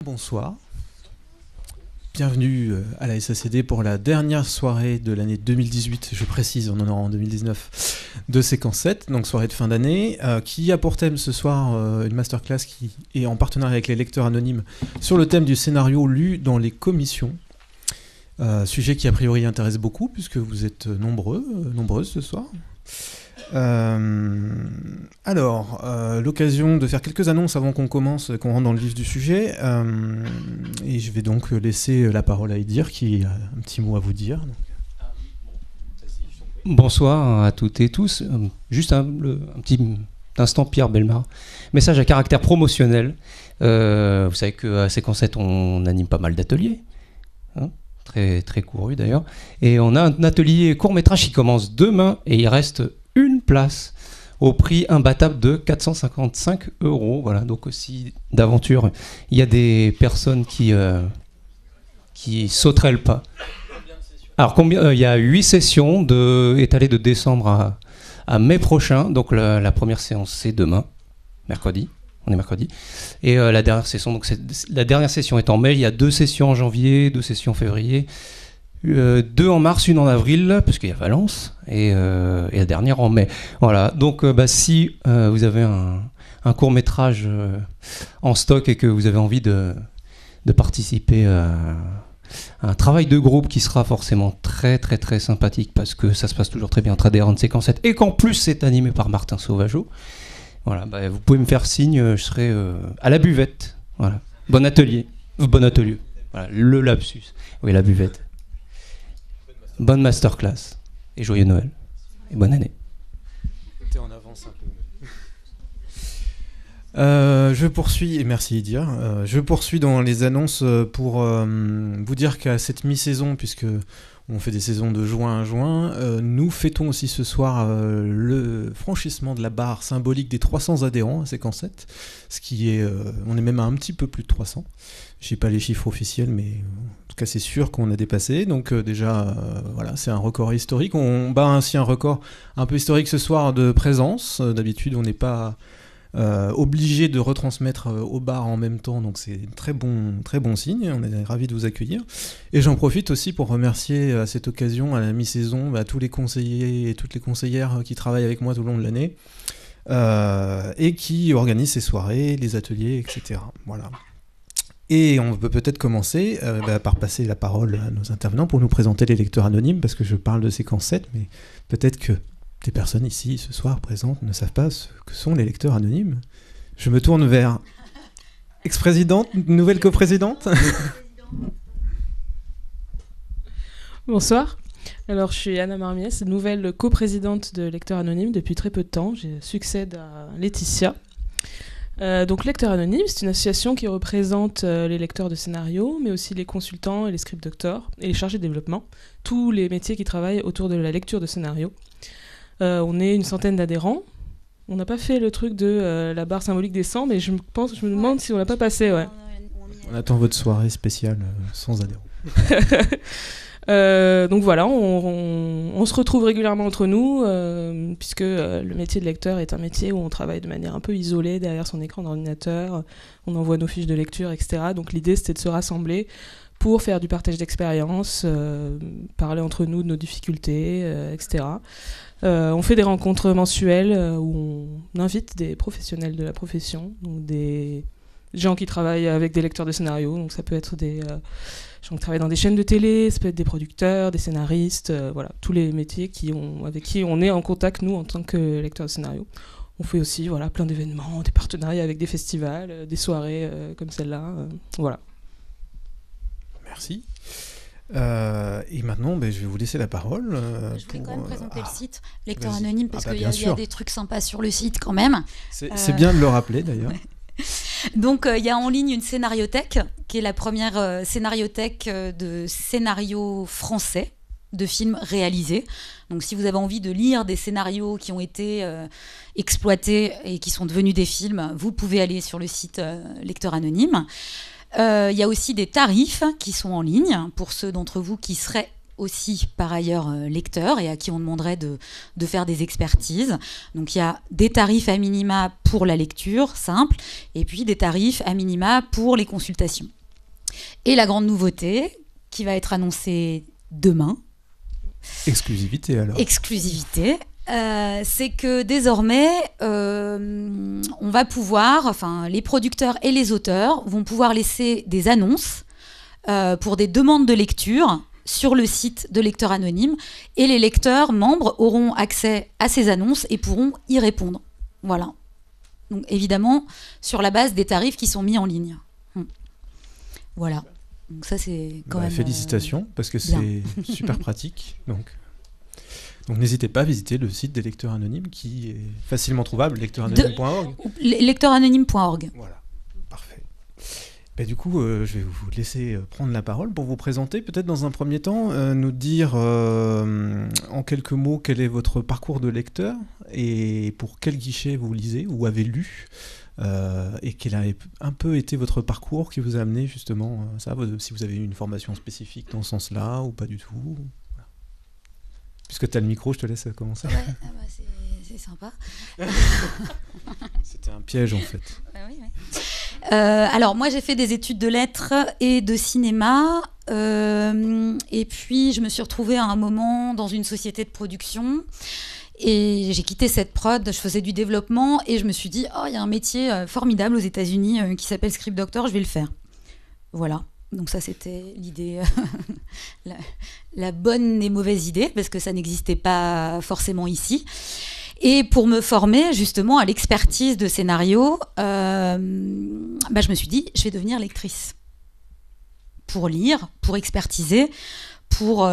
Bonsoir. Bienvenue à la SACD pour la dernière soirée de l'année 2018, je précise, on en aura en 2019, de Séquence 7, donc soirée de fin d'année, qui a pour thème ce soir une masterclass qui est en partenariat avec les lecteurs anonymes sur le thème du scénario lu dans les commissions. Sujet qui a priori intéresse beaucoup puisque vous êtes nombreuses ce soir. L'occasion de faire quelques annonces avant qu'on commence, qu'on rentre dans le vif du sujet. Et je vais donc laisser la parole à Idir qui a un petit mot à vous dire. Bonsoir à toutes et tous. Juste un petit instant, Pierre Bellemare. Message à caractère promotionnel. Vous savez qu'à Séquence 7, on anime pas mal d'ateliers. Hein, très, très couru d'ailleurs. Et on a un atelier court-métrage qui commence demain et il reste une place au prix imbattable de 455 €. Voilà, donc aussi d'aventure. Il y a des personnes qui sauteraient le pas. Alors, il y a 8 sessions étalées de décembre à mai prochain. Donc, la première séance, c'est demain, mercredi. On est mercredi. Et la dernière session est en mai. Il y a 2 sessions en janvier, 2 sessions en février. 2 en mars, 1 en avril, parce qu'il y a Valence, et la dernière en mai. Voilà, donc si vous avez un court-métrage en stock et que vous avez envie de participer à un travail de groupe qui sera forcément très très très sympathique, parce que ça se passe toujours très bien entre adhérents de Séquence 7, et qu'en plus c'est animé par Martin Sauvageau, voilà, vous pouvez me faire signe, je serai à la buvette. Voilà. Bon atelier. Voilà, le lapsus. Oui, la buvette. Bonne masterclass et joyeux Noël et bonne année. T'es en avance un peu. Je poursuis, et merci Idir, je poursuis dans les annonces pour vous dire qu'à cette mi-saison, puisque on fait des saisons de juin à juin, nous fêtons aussi ce soir le franchissement de la barre symbolique des 300 adhérents à Séquence 7, ce qui est, on est même à un petit peu plus de 300. Je n'ai pas les chiffres officiels, mais en tout cas c'est sûr qu'on a dépassé. Donc voilà, c'est un record historique. On bat ainsi un record un peu historique ce soir de présence. D'habitude, on n'est pas obligé de retransmettre au bar en même temps, donc c'est un très bon signe. On est ravis de vous accueillir. Et j'en profite aussi pour remercier à cette occasion, à la mi-saison, tous les conseillers et toutes les conseillères qui travaillent avec moi tout au long de l'année et qui organisent ces soirées, les ateliers, etc. Voilà. Et on peut peut-être commencer par passer la parole à nos intervenants pour nous présenter les lecteurs anonymes, parce que je parle de Séquence 7, mais peut-être que des personnes ici, ce soir, présentes, ne savent pas ce que sont les lecteurs anonymes. Je me tourne vers ex-présidente, nouvelle coprésidente. Bonsoir. Alors, je suis Anna Marmiès, nouvelle coprésidente de Lecteurs Anonymes depuis très peu de temps. Je succède à Laetitia. Donc Lecteurs Anonymes, c'est une association qui représente les lecteurs de scénarios, mais aussi les consultants et les script doctors et les chargés de développement, tous les métiers qui travaillent autour de la lecture de scénarios. On est une centaine d'adhérents. On n'a pas fait le truc de la barre symbolique des 100, mais je me demande si on l'a pas passé. Ouais. On attend votre soirée spéciale sans adhérents. Donc voilà, on se retrouve régulièrement entre nous, puisque le métier de lecteur est un métier où on travaille de manière un peu isolée derrière son écran d'ordinateur, on envoie nos fiches de lecture, etc. Donc l'idée c'était de se rassembler pour faire du partage d'expérience, parler entre nous de nos difficultés, etc. On fait des rencontres mensuelles où on invite des professionnels de la profession, donc des gens qui travaillent avec des lecteurs de scénarios, donc ça peut être des gens qui travaillent dans des chaînes de télé, ça peut être des producteurs, des scénaristes, voilà, tous les métiers avec qui on est en contact, nous, en tant que lecteurs de scénarios. On fait aussi plein d'événements, des partenariats avec des festivals, des soirées comme celle-là, voilà. Merci. Et maintenant, je vais vous laisser la parole. Je vais quand même présenter le site Lecteurs Anonymes, parce qu'il y a des trucs sympas sur le site quand même. C'est bien de le rappeler d'ailleurs. Donc il y a en ligne une scénariothèque, qui est la première scénariothèque de scénarios français, de films réalisés. Donc si vous avez envie de lire des scénarios qui ont été exploités et qui sont devenus des films, vous pouvez aller sur le site Lecteurs Anonymes. Il y a aussi des tarifs qui sont en ligne pour ceux d'entre vous qui seraient aussi par ailleurs lecteurs et à qui on demanderait de faire des expertises. Donc il y a des tarifs à minima pour la lecture simple et puis des tarifs à minima pour les consultations. Et la grande nouveauté qui va être annoncée demain. Exclusivité alors. Exclusivité. C'est que désormais, on va pouvoir, enfin les producteurs et les auteurs vont pouvoir laisser des annonces pour des demandes de lecture sur le site de Lecteurs Anonymes et les lecteurs membres auront accès à ces annonces et pourront y répondre. Voilà. Donc évidemment, sur la base des tarifs qui sont mis en ligne. Voilà. Donc ça c'est quand même... Félicitations, parce que c'est super pratique. Donc n'hésitez pas à visiter le site des Lecteurs Anonymes qui est facilement trouvable, lecteuranonyme.org. Lecteuranonyme.org. Voilà, parfait. Du coup, je vais vous laisser prendre la parole pour vous présenter. Peut-être dans un premier temps, nous dire en quelques mots quel est votre parcours de lecteur et pour quel guichet vous lisez ou avez lu. Et quel a un peu été votre parcours qui vous a amené justement à ça, si vous avez eu une formation spécifique dans ce sens-là ou pas du tout. Voilà. Puisque tu as le micro, je te laisse commencer. Ouais, c'est sympa. C'était un piège en fait. Oui. Alors moi j'ai fait des études de lettres et de cinéma et puis je me suis retrouvée à un moment dans une société de production. Et j'ai quitté cette prod, je faisais du développement et je me suis dit, il y a un métier formidable aux États-Unis qui s'appelle Script Doctor, je vais le faire. Voilà. Donc ça, c'était l'idée, la bonne et mauvaise idée, parce que ça n'existait pas forcément ici. Et pour me former justement à l'expertise de scénario, je me suis dit, je vais devenir lectrice. Pour lire, pour expertiser, pour...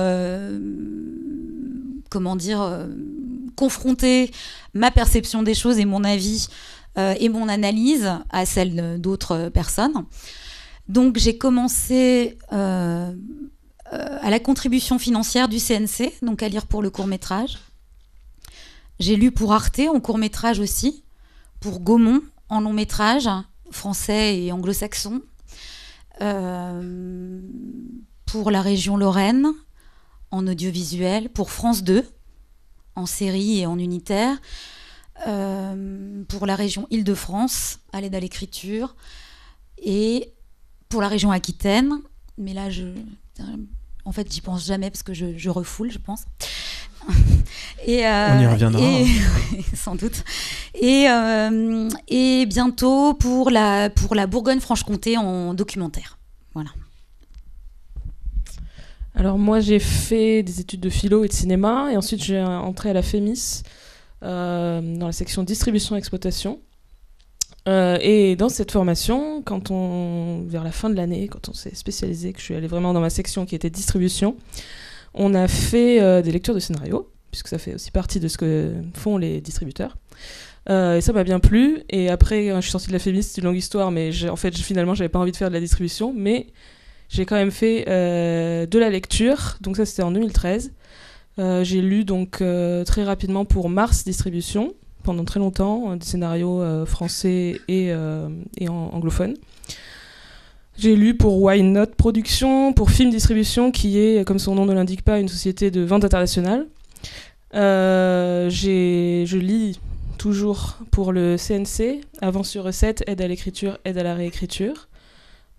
confronter ma perception des choses et mon avis et mon analyse à celle d'autres personnes. Donc j'ai commencé à la contribution financière du CNC, donc à lire pour le court-métrage. J'ai lu pour Arte en court-métrage aussi, pour Gaumont en long-métrage, français et anglo-saxon, pour la région Lorraine, en audiovisuel, pour France 2, en série et en unitaire, pour la région Île-de-France, à l'aide à l'écriture, et pour la région Aquitaine, mais là, en fait, j'y pense jamais parce que je refoule, je pense. Et, on y reviendra. Sans doute. Et bientôt pour la Bourgogne-Franche-Comté en documentaire. Voilà. Alors moi j'ai fait des études de philo et de cinéma et ensuite j'ai entré à la FEMIS dans la section distribution et exploitation. Et dans cette formation, vers la fin de l'année, quand on s'est spécialisé, que je suis allée vraiment dans ma section qui était distribution, on a fait des lectures de scénario, puisque ça fait aussi partie de ce que font les distributeurs. Et ça m'a bien plu. Et après, je suis sortie de la FEMIS, c'est une longue histoire, mais finalement, j'avais pas envie de faire de la distribution, mais j'ai quand même fait de la lecture. Donc ça, c'était en 2013. J'ai lu donc très rapidement pour Mars Distribution, pendant très longtemps, des scénarios français et anglophones. J'ai lu pour Why Not Production, pour Film Distribution, qui est, comme son nom ne l'indique pas, une société de vente internationale. Je lis toujours pour le CNC, Avance sur recette, aide à l'écriture, aide à la réécriture.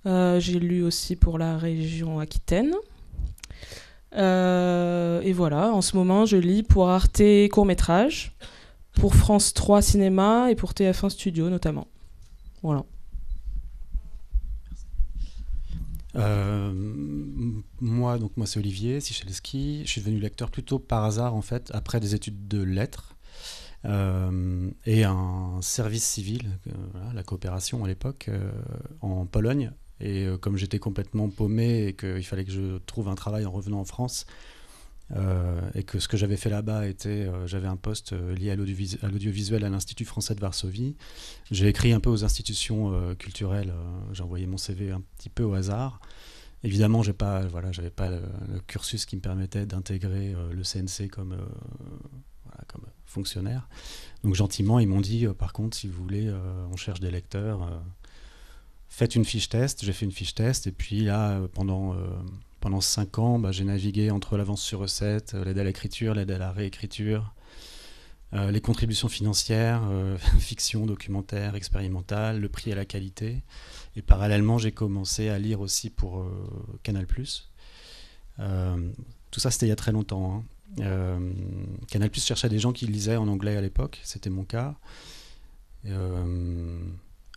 J'ai lu aussi pour la région Aquitaine. Et voilà, en ce moment, je lis pour Arte court-métrage, pour France 3 Cinéma et pour TF1 Studio notamment. Voilà. Moi c'est Olivier Sichelski. Je suis devenu lecteur plutôt par hasard en fait, après des études de lettres et un service civil, la coopération à l'époque, en Pologne. Et comme j'étais complètement paumé et qu'il fallait que je trouve un travail en revenant en France, et que ce que j'avais fait là-bas était, j'avais un poste lié à l'audiovisuel à l'Institut français de Varsovie. J'ai écrit un peu aux institutions culturelles, j'ai envoyé mon CV un petit peu au hasard. Évidemment, j'avais pas le cursus qui me permettait d'intégrer le CNC comme fonctionnaire. Donc gentiment, ils m'ont dit, par contre, si vous voulez, on cherche des lecteurs, faites une fiche test. J'ai fait une fiche test, et puis là, pendant pendant 5 ans, j'ai navigué entre l'avance sur recette, l'aide à l'écriture, l'aide à la réécriture, les contributions financières, fiction, documentaire, expérimental, le prix à la qualité. Et parallèlement, j'ai commencé à lire aussi pour Canal+. Tout ça, c'était il y a très longtemps. Canal+ cherchait des gens qui lisaient en anglais à l'époque, c'était mon cas.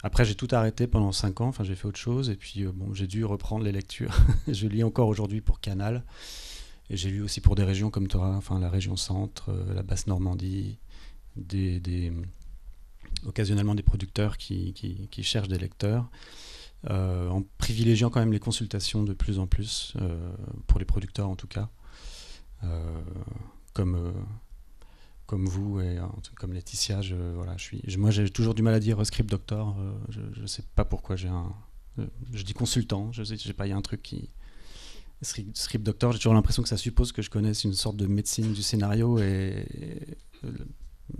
Après, j'ai tout arrêté pendant 5 ans, j'ai fait autre chose, et puis j'ai dû reprendre les lectures. Je lis encore aujourd'hui pour Canal, et j'ai lu aussi pour des régions comme toi, la région centre, la Basse-Normandie, occasionnellement des producteurs qui cherchent des lecteurs, en privilégiant quand même les consultations de plus en plus, pour les producteurs en tout cas, comme vous et comme Laetitia. Moi j'ai toujours du mal à dire script doctor, je sais pas pourquoi je dis consultant, je sais pas, il y a un truc qui... Script doctor, j'ai toujours l'impression que ça suppose que je connaisse une sorte de médecine du scénario et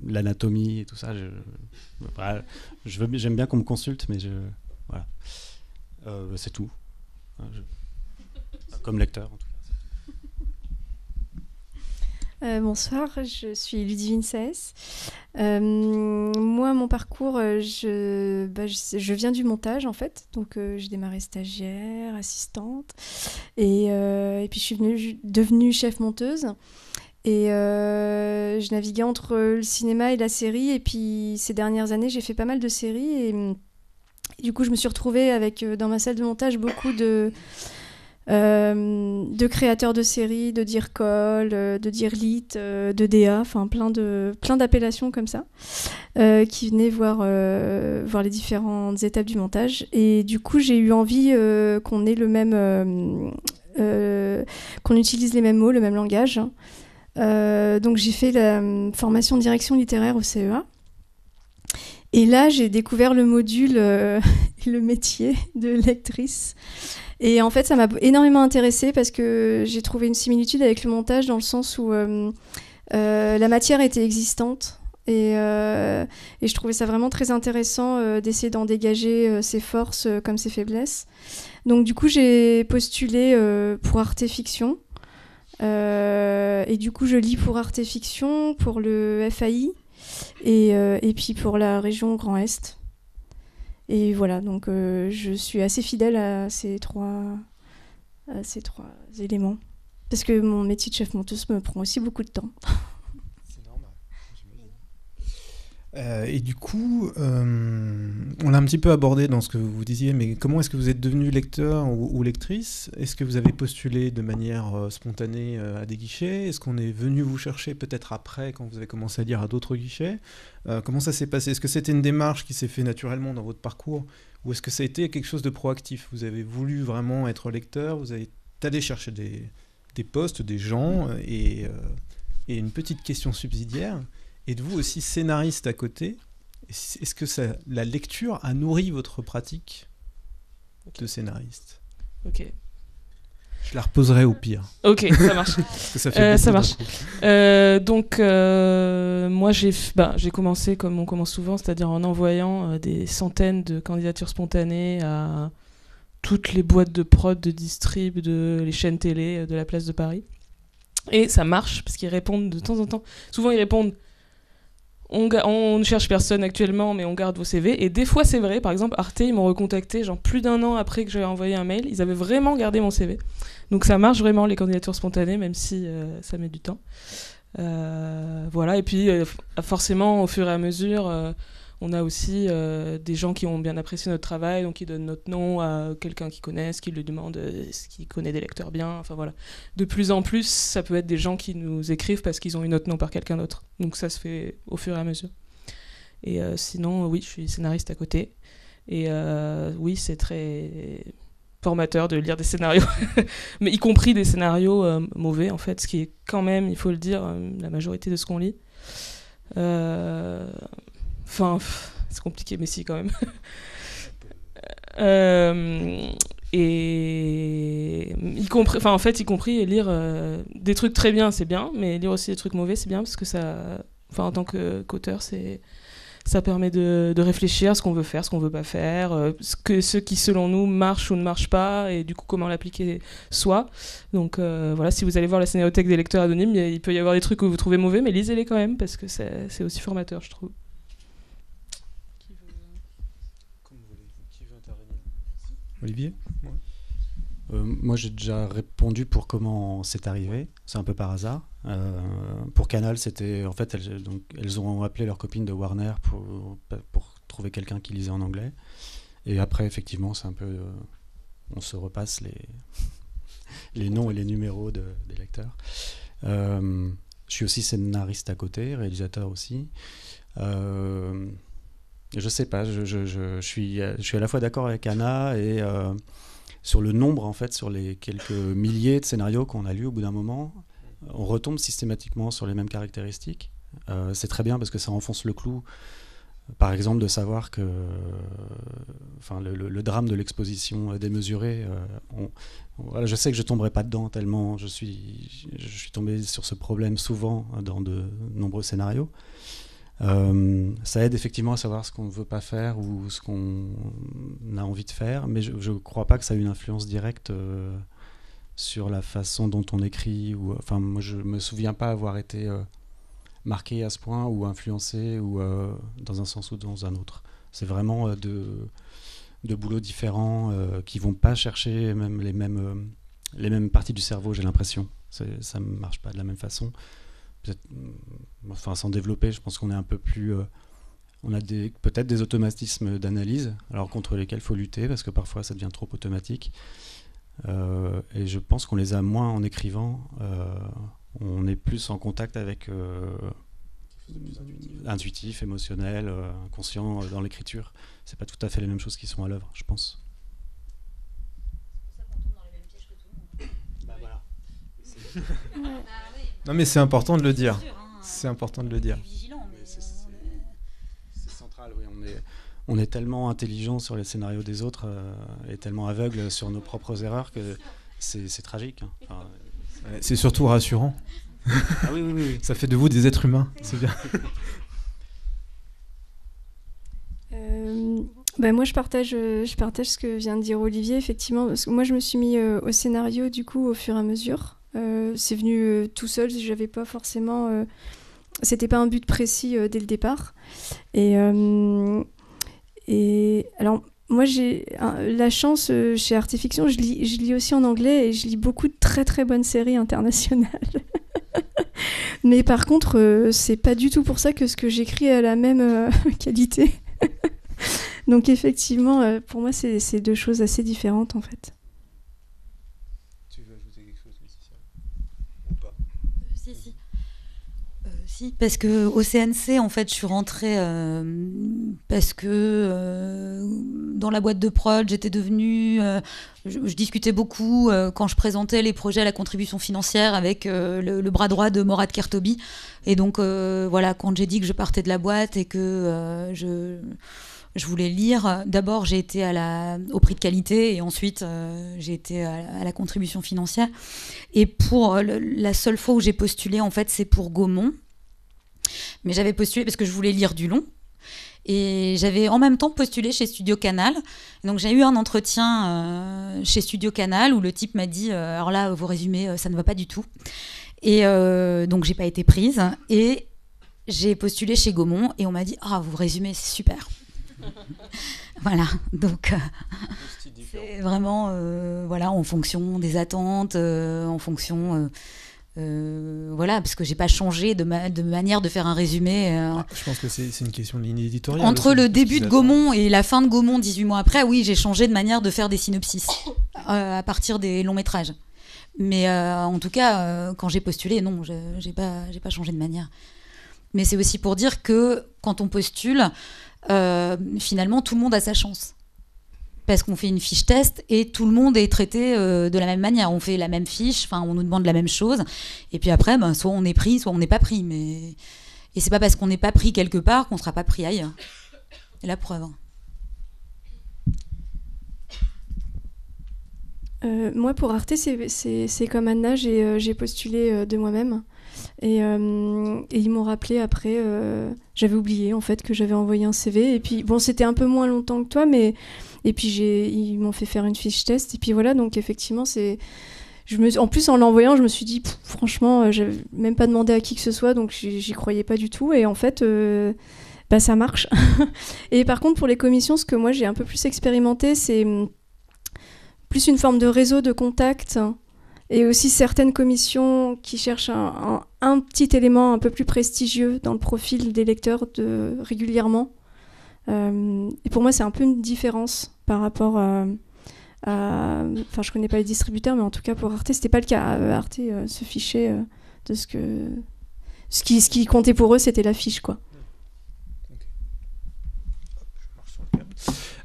l'anatomie et tout ça. J'aime bien qu'on me consulte, mais voilà. C'est tout. Comme lecteur, en tout cas. Bonsoir, je suis Ludivine Saès. Moi, mon parcours, je viens du montage en fait, donc j'ai démarré stagiaire, assistante, et puis je suis devenue chef monteuse. Et je naviguais entre le cinéma et la série, et puis ces dernières années, j'ai fait pas mal de séries, et du coup, je me suis retrouvée avec, dans ma salle de montage, beaucoup de créateurs de séries, de DIRCOL, de DIRLIT, de DA, plein d'appellations comme ça, qui venaient voir les différentes étapes du montage. Et du coup, j'ai eu envie qu'on ait qu'on utilise les mêmes mots, le même langage. Donc j'ai fait la formation de direction littéraire au CEA. Et là, j'ai découvert le module, le métier de lectrice. Et en fait, ça m'a énormément intéressée parce que j'ai trouvé une similitude avec le montage dans le sens où la matière était existante. Et je trouvais ça vraiment très intéressant d'essayer d'en dégager ses forces comme ses faiblesses. Donc du coup, j'ai postulé pour Arte Fiction. Et du coup, je lis pour Arte Fiction, pour le FAI et puis pour la région Grand Est. Et voilà, donc je suis assez fidèle à ces trois éléments. Parce que mon métier de chef monteuse me prend aussi beaucoup de temps. C'est normal, j'imagine. Et du coup, on l'a un petit peu abordé dans ce que vous disiez, mais comment est-ce que vous êtes devenu lecteur ou lectrice ? Est-ce que vous avez postulé de manière spontanée à des guichets ? Est-ce qu'on est venu vous chercher peut-être après, quand vous avez commencé à lire à d'autres guichets ? Comment ça s'est passé ? Est-ce que c'était une démarche qui s'est faite naturellement dans votre parcours ? Ou est-ce que ça a été quelque chose de proactif ? Vous avez voulu vraiment être lecteur, vous avez allé chercher des postes, des gens, et une petite question subsidiaire. Êtes-vous aussi scénariste à côté ? Est-ce que la lecture a nourri votre pratique de scénariste ? Ok. Je la reposerai au pire. Ok, ça marche. Parce que ça fait ça marche. Donc, moi, j'ai commencé comme on commence souvent, c'est-à-dire en envoyant des centaines de candidatures spontanées à toutes les boîtes de prod, de distrib, les chaînes télé de la place de Paris. Et ça marche, parce qu'ils répondent de temps en temps. Souvent, ils répondent on ne cherche personne actuellement, mais on garde vos CV. Et des fois, c'est vrai. Par exemple, Arte, ils m'ont recontacté plus d'1 an après que j'avais envoyé un mail. Ils avaient vraiment gardé mon CV. Donc ça marche vraiment, les candidatures spontanées, même si ça met du temps. Voilà. Et puis, forcément, au fur et à mesure, on a aussi des gens qui ont bien apprécié notre travail, donc qui donnent notre nom à quelqu'un qu'ils connaissent, qui lui demande s'il connaît des lecteurs bien. Enfin voilà. De plus en plus, ça peut être des gens qui nous écrivent parce qu'ils ont eu notre nom par quelqu'un d'autre. Donc ça se fait au fur et à mesure. Et sinon, oui, je suis scénariste à côté. Et oui, c'est très formateur de lire des scénarios, mais y compris des scénarios mauvais, en fait, ce qui est quand même, il faut le dire, la majorité de ce qu'on lit. Enfin, c'est compliqué, mais si, quand même. Et y compris lire des trucs très bien, c'est bien, mais lire aussi des trucs mauvais, c'est bien, parce que ça, en tant qu'auteur, Ça permet de réfléchir à ce qu'on veut faire, ce qu'on veut pas faire, ce qui selon nous marche ou ne marche pas, et du coup comment l'appliquer soi. Donc voilà, si vous allez voir la scénarothèque des lecteurs anonymes, il peut y avoir des trucs que vous trouvez mauvais, mais lisez-les quand même, parce que c'est aussi formateur, je trouve. Qui veut intervenir ? Olivier ? Moi, j'ai déjà répondu pour comment c'est arrivé. C'est un peu par hasard. Pour Canal, c'était en fait elles ont appelé leur copine de Warner pour trouver quelqu'un qui lisait en anglais. Et après, effectivement, c'est un peu on se repasse les noms et les numéros des lecteurs. Je suis aussi scénariste à côté, réalisateur aussi. Je sais pas. Je suis à la fois d'accord avec Anna et sur le nombre, en fait, sur les quelques milliers de scénarios qu'on a lus au bout d'un moment, on retombe systématiquement sur les mêmes caractéristiques. C'est très bien parce que ça enfonce le clou, par exemple, de savoir que le drame de l'exposition démesurée, voilà, je sais que je ne tomberai pas dedans tellement je suis tombé sur ce problème souvent dans de nombreux scénarios. Ça aide effectivement à savoir ce qu'on ne veut pas faire ou ce qu'on a envie de faire, mais je ne crois pas que ça ait une influence directe sur la façon dont on écrit. Moi, je ne me souviens pas avoir été marqué à ce point ou influencé ou, dans un sens ou dans un autre. C'est vraiment de boulots différents qui ne vont pas chercher même les mêmes parties du cerveau, j'ai l'impression. Ça ne marche pas de la même façon. Sans développer, je pense qu'on est un peu plus on a peut-être des automatismes d'analyse, alors contre lesquels il faut lutter parce que parfois ça devient trop automatique, et je pense qu'on les a moins en écrivant. On est plus en contact avec intuitif, émotionnel, inconscient dans l'écriture. C'est pas tout à fait les mêmes choses qui sont à l'œuvre, je pense. C'est pour ça qu'on tombe dans les mêmes pièges que tout le monde. Bah voilà. Non mais c'est important de le dire. C'est important de le dire. C'est central, oui. On est tellement intelligent sur les scénarios des autres et tellement aveugle sur nos propres erreurs que c'est tragique. Enfin, c'est surtout rassurant. Ah oui. Ça fait de vous des êtres humains, c'est bien. Moi, je partage ce que vient de dire Olivier, effectivement. Parce que moi, je me suis mis au scénario, du coup, au fur et à mesure. C'est venu tout seul, j'avais pas forcément... c'était pas un but précis dès le départ. Et alors, moi, j'ai la chance, chez Artefiction, je lis aussi en anglais et je lis beaucoup de très très bonnes séries internationales. Mais par contre, c'est pas du tout pour ça que ce que j'écris a la même qualité. Donc effectivement, pour moi, c'est deux choses assez différentes en fait. Tu veux ajouter quelque chose, Laetitia ? Ou pas ? Si, parce que au CNC, en fait, je suis rentrée parce que dans la boîte de prod, j'étais devenue... je discutais beaucoup quand je présentais les projets à la contribution financière avec le bras droit de Morad Kertobi. Et donc, voilà, quand j'ai dit que je partais de la boîte et que je voulais lire, d'abord j'ai été au prix de qualité et ensuite j'ai été à la contribution financière. Et pour la seule fois où j'ai postulé, en fait, c'est pour Gaumont. Mais j'avais postulé parce que je voulais lire du long. Et j'avais en même temps postulé chez Studio Canal. Donc j'ai eu un entretien chez Studio Canal où le type m'a dit alors là, vos résumés, ça ne va pas du tout. Et donc j'ai pas été prise. Et j'ai postulé chez Gaumont et on m'a dit vos résumés, c'est super. Voilà, donc c'est vraiment en fonction des attentes, en fonction... voilà, parce que j'ai pas changé de manière de faire un résumé. Je pense que c'est une question de ligne éditoriale. Entre le début de Gaumont et la fin de Gaumont, 18 mois après, oui, j'ai changé de manière de faire des synopsis à partir des longs métrages. Mais en tout cas, quand j'ai postulé, non, j'ai pas changé de manière. Mais c'est aussi pour dire que quand on postule, finalement, tout le monde a sa chance. Parce qu'on fait une fiche test et tout le monde est traité de la même manière. On fait la même fiche, on nous demande la même chose. Et puis après, soit on est pris, soit on n'est pas pris. Et c'est pas parce qu'on n'est pas pris quelque part qu'on ne sera pas pris ailleurs. C'est la preuve. Moi, pour Arte, c'est comme Anna, j'ai postulé de moi-même. Et ils m'ont rappelé après. J'avais oublié en fait que j'avais envoyé un CV. Et puis bon, c'était un peu moins longtemps que toi, mais et puis ils m'ont fait faire une fiche test. Et puis voilà, donc effectivement, en plus, en l'envoyant, je me suis dit, franchement, j'avais même pas demandé à qui que ce soit, donc j'y croyais pas du tout. Et en fait, ça marche. Et par contre, pour les commissions, ce que moi j'ai un peu plus expérimenté, c'est plus une forme de réseau de contacts. Et aussi certaines commissions qui cherchent un petit élément un peu plus prestigieux dans le profil des lecteurs régulièrement. Et pour moi, c'est un peu une différence par rapport enfin, je connais pas les distributeurs, mais en tout cas pour Arte, c'était pas le cas. Arte se fichait de ce qui comptait pour eux, c'était l'affiche, quoi.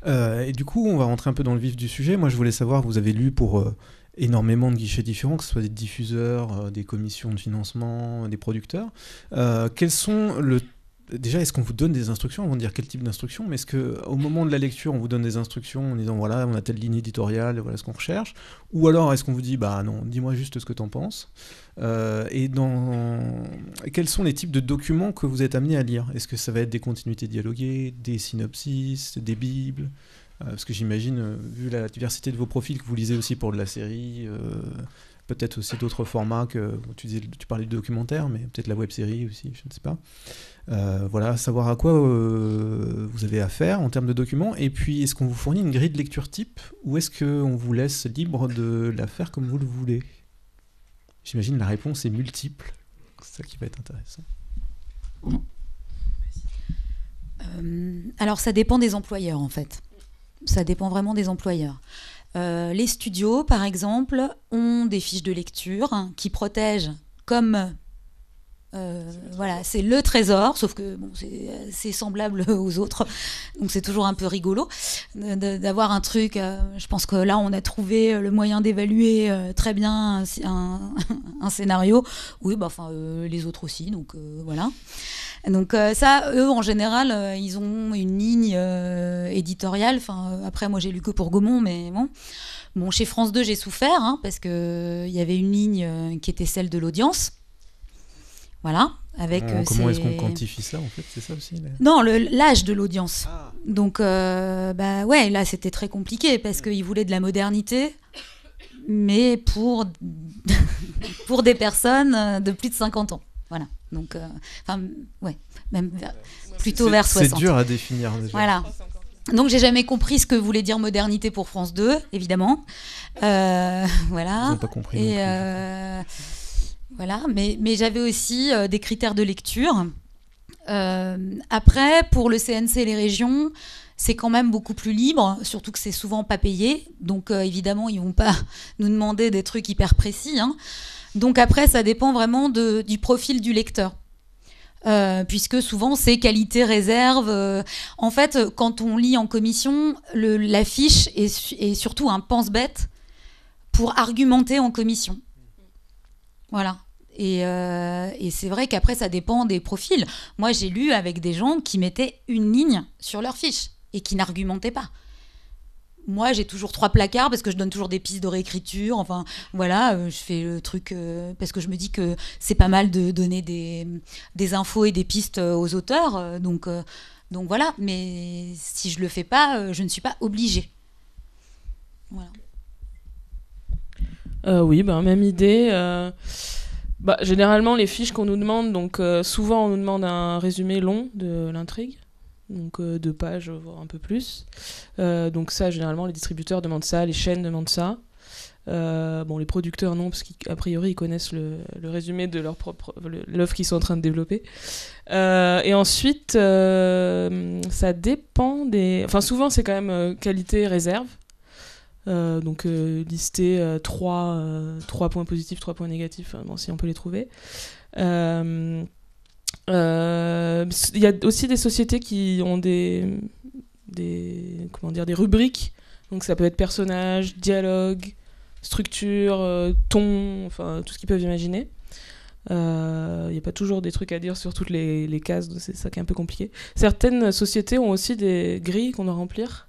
Et du coup, on va rentrer un peu dans le vif du sujet. Moi, je voulais savoir, vous avez lu pour énormément de guichets différents, que ce soit des diffuseurs, des commissions de financement, des producteurs. Quels sont Déjà, est-ce qu'on vous donne des instructions? On va dire quel type d'instructions, mais est-ce qu'au moment de la lecture, on vous donne des instructions en disant voilà, on a telle ligne éditoriale, voilà ce qu'on recherche? Ou alors est-ce qu'on vous dit bah non, dis-moi juste ce que tu en penses? Et quels sont les types de documents que vous êtes amenés à lire? Est-ce que ça va être des continuités dialoguées, des synopsis, des bibles? Parce que j'imagine, vu la diversité de vos profils, que vous lisez aussi pour de la série, peut-être aussi d'autres formats que tu parlais de documentaire, mais peut-être la web-série aussi, je ne sais pas. Voilà, savoir à quoi vous avez affaire en termes de documents. Et puis, est-ce qu'on vous fournit une grille de lecture type ou est-ce qu'on vous laisse libre de la faire comme vous le voulez? J'imagine la réponse est multiple. C'est ça qui va être intéressant. Alors, ça dépend des employeurs, en fait. Ça dépend vraiment des employeurs. Les studios, par exemple, ont des fiches de lecture qui protègent comme... voilà, c'est le trésor, sauf que bon, c'est semblable aux autres, donc c'est toujours un peu rigolo d'avoir un truc. Je pense que là, on a trouvé le moyen d'évaluer très bien un scénario. Oui, les autres aussi, donc voilà. Donc ça, eux, en général, ils ont une ligne éditoriale. Après, moi, j'ai lu que pour Gaumont, mais bon. Bon, chez France 2, j'ai souffert, parce qu'il y avait une ligne qui était celle de l'audience. Voilà. Comment est-ce qu'on quantifie ça, en fait? C'est ça aussi Non, l'âge de l'audience. Ah. Donc, ouais, là, c'était très compliqué, parce qu'ils voulaient de la modernité, mais pour des personnes de plus de 50 ans. Voilà. Donc, ouais, même plutôt vers 60. C'est dur à définir, déjà. Voilà. Donc, j'ai jamais compris ce que voulait dire modernité pour France 2, évidemment. Voilà. Ils n'ont pas compris. Et voilà, mais j'avais aussi des critères de lecture. Après, pour le CNC et les régions, c'est quand même beaucoup plus libre, surtout que c'est souvent pas payé. Donc, évidemment, ils vont pas nous demander des trucs hyper précis. Donc, après, ça dépend vraiment du profil du lecteur. Puisque souvent, c'est qualité réserve. En fait, quand on lit en commission, la fiche est surtout un pense-bête pour argumenter en commission. Voilà. Et c'est vrai qu'après, ça dépend des profils. Moi, j'ai lu avec des gens qui mettaient une ligne sur leur fiche et qui n'argumentaient pas. Moi, j'ai toujours 3 placards parce que je donne toujours des pistes de réécriture. Enfin, voilà, je fais le truc parce que je me dis que c'est pas mal de donner des infos et des pistes aux auteurs. Donc voilà. Mais si je le fais pas, je ne suis pas obligée. Voilà. Oui, même idée. Généralement, les fiches qu'on nous demande, donc souvent on nous demande un résumé long de l'intrigue, donc 2 pages, voire un peu plus. Donc ça, généralement, les distributeurs demandent ça, les chaînes demandent ça. Les producteurs non, parce qu'a priori ils connaissent le résumé de leur propre l'œuvre qu'ils sont en train de développer. Et ensuite, ça dépend des. Enfin, souvent c'est quand même qualité réserve. Donc lister 3 points positifs, 3 points négatifs, si on peut les trouver. Il y a aussi des sociétés qui ont des rubriques. Donc ça peut être personnage, dialogue, structure, ton, enfin tout ce qu'ils peuvent imaginer. Il n'y a pas toujours des trucs à dire sur toutes les cases, c'est ça qui est un peu compliqué. Certaines sociétés ont aussi des grilles qu'on doit remplir.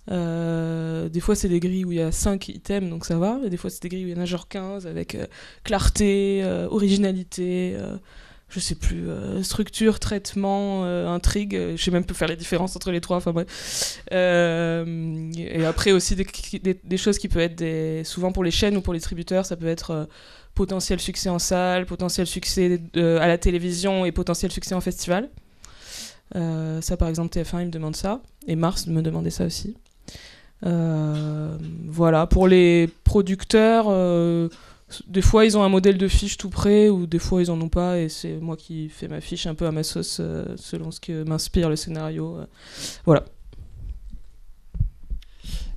Des fois, c'est des grilles où il y a 5 items, donc ça va. Et des fois, c'est des grilles où il y en a genre 15 avec clarté, originalité, je sais plus, structure, traitement, intrigue. Je sais même pas faire la différence entre les trois. Enfin bref. Et après aussi des choses qui peuvent être souvent pour les chaînes ou pour les distributeurs, ça peut être potentiel succès en salle, potentiel succès à la télévision et potentiel succès en festival. Ça, par exemple, TF1, il me demande ça. Et Mars me demandait ça aussi. Voilà, pour les producteurs, des fois ils ont un modèle de fiche tout prêt, ou des fois ils en ont pas, et c'est moi qui fais ma fiche un peu à ma sauce selon ce que m'inspire le scénario. Voilà.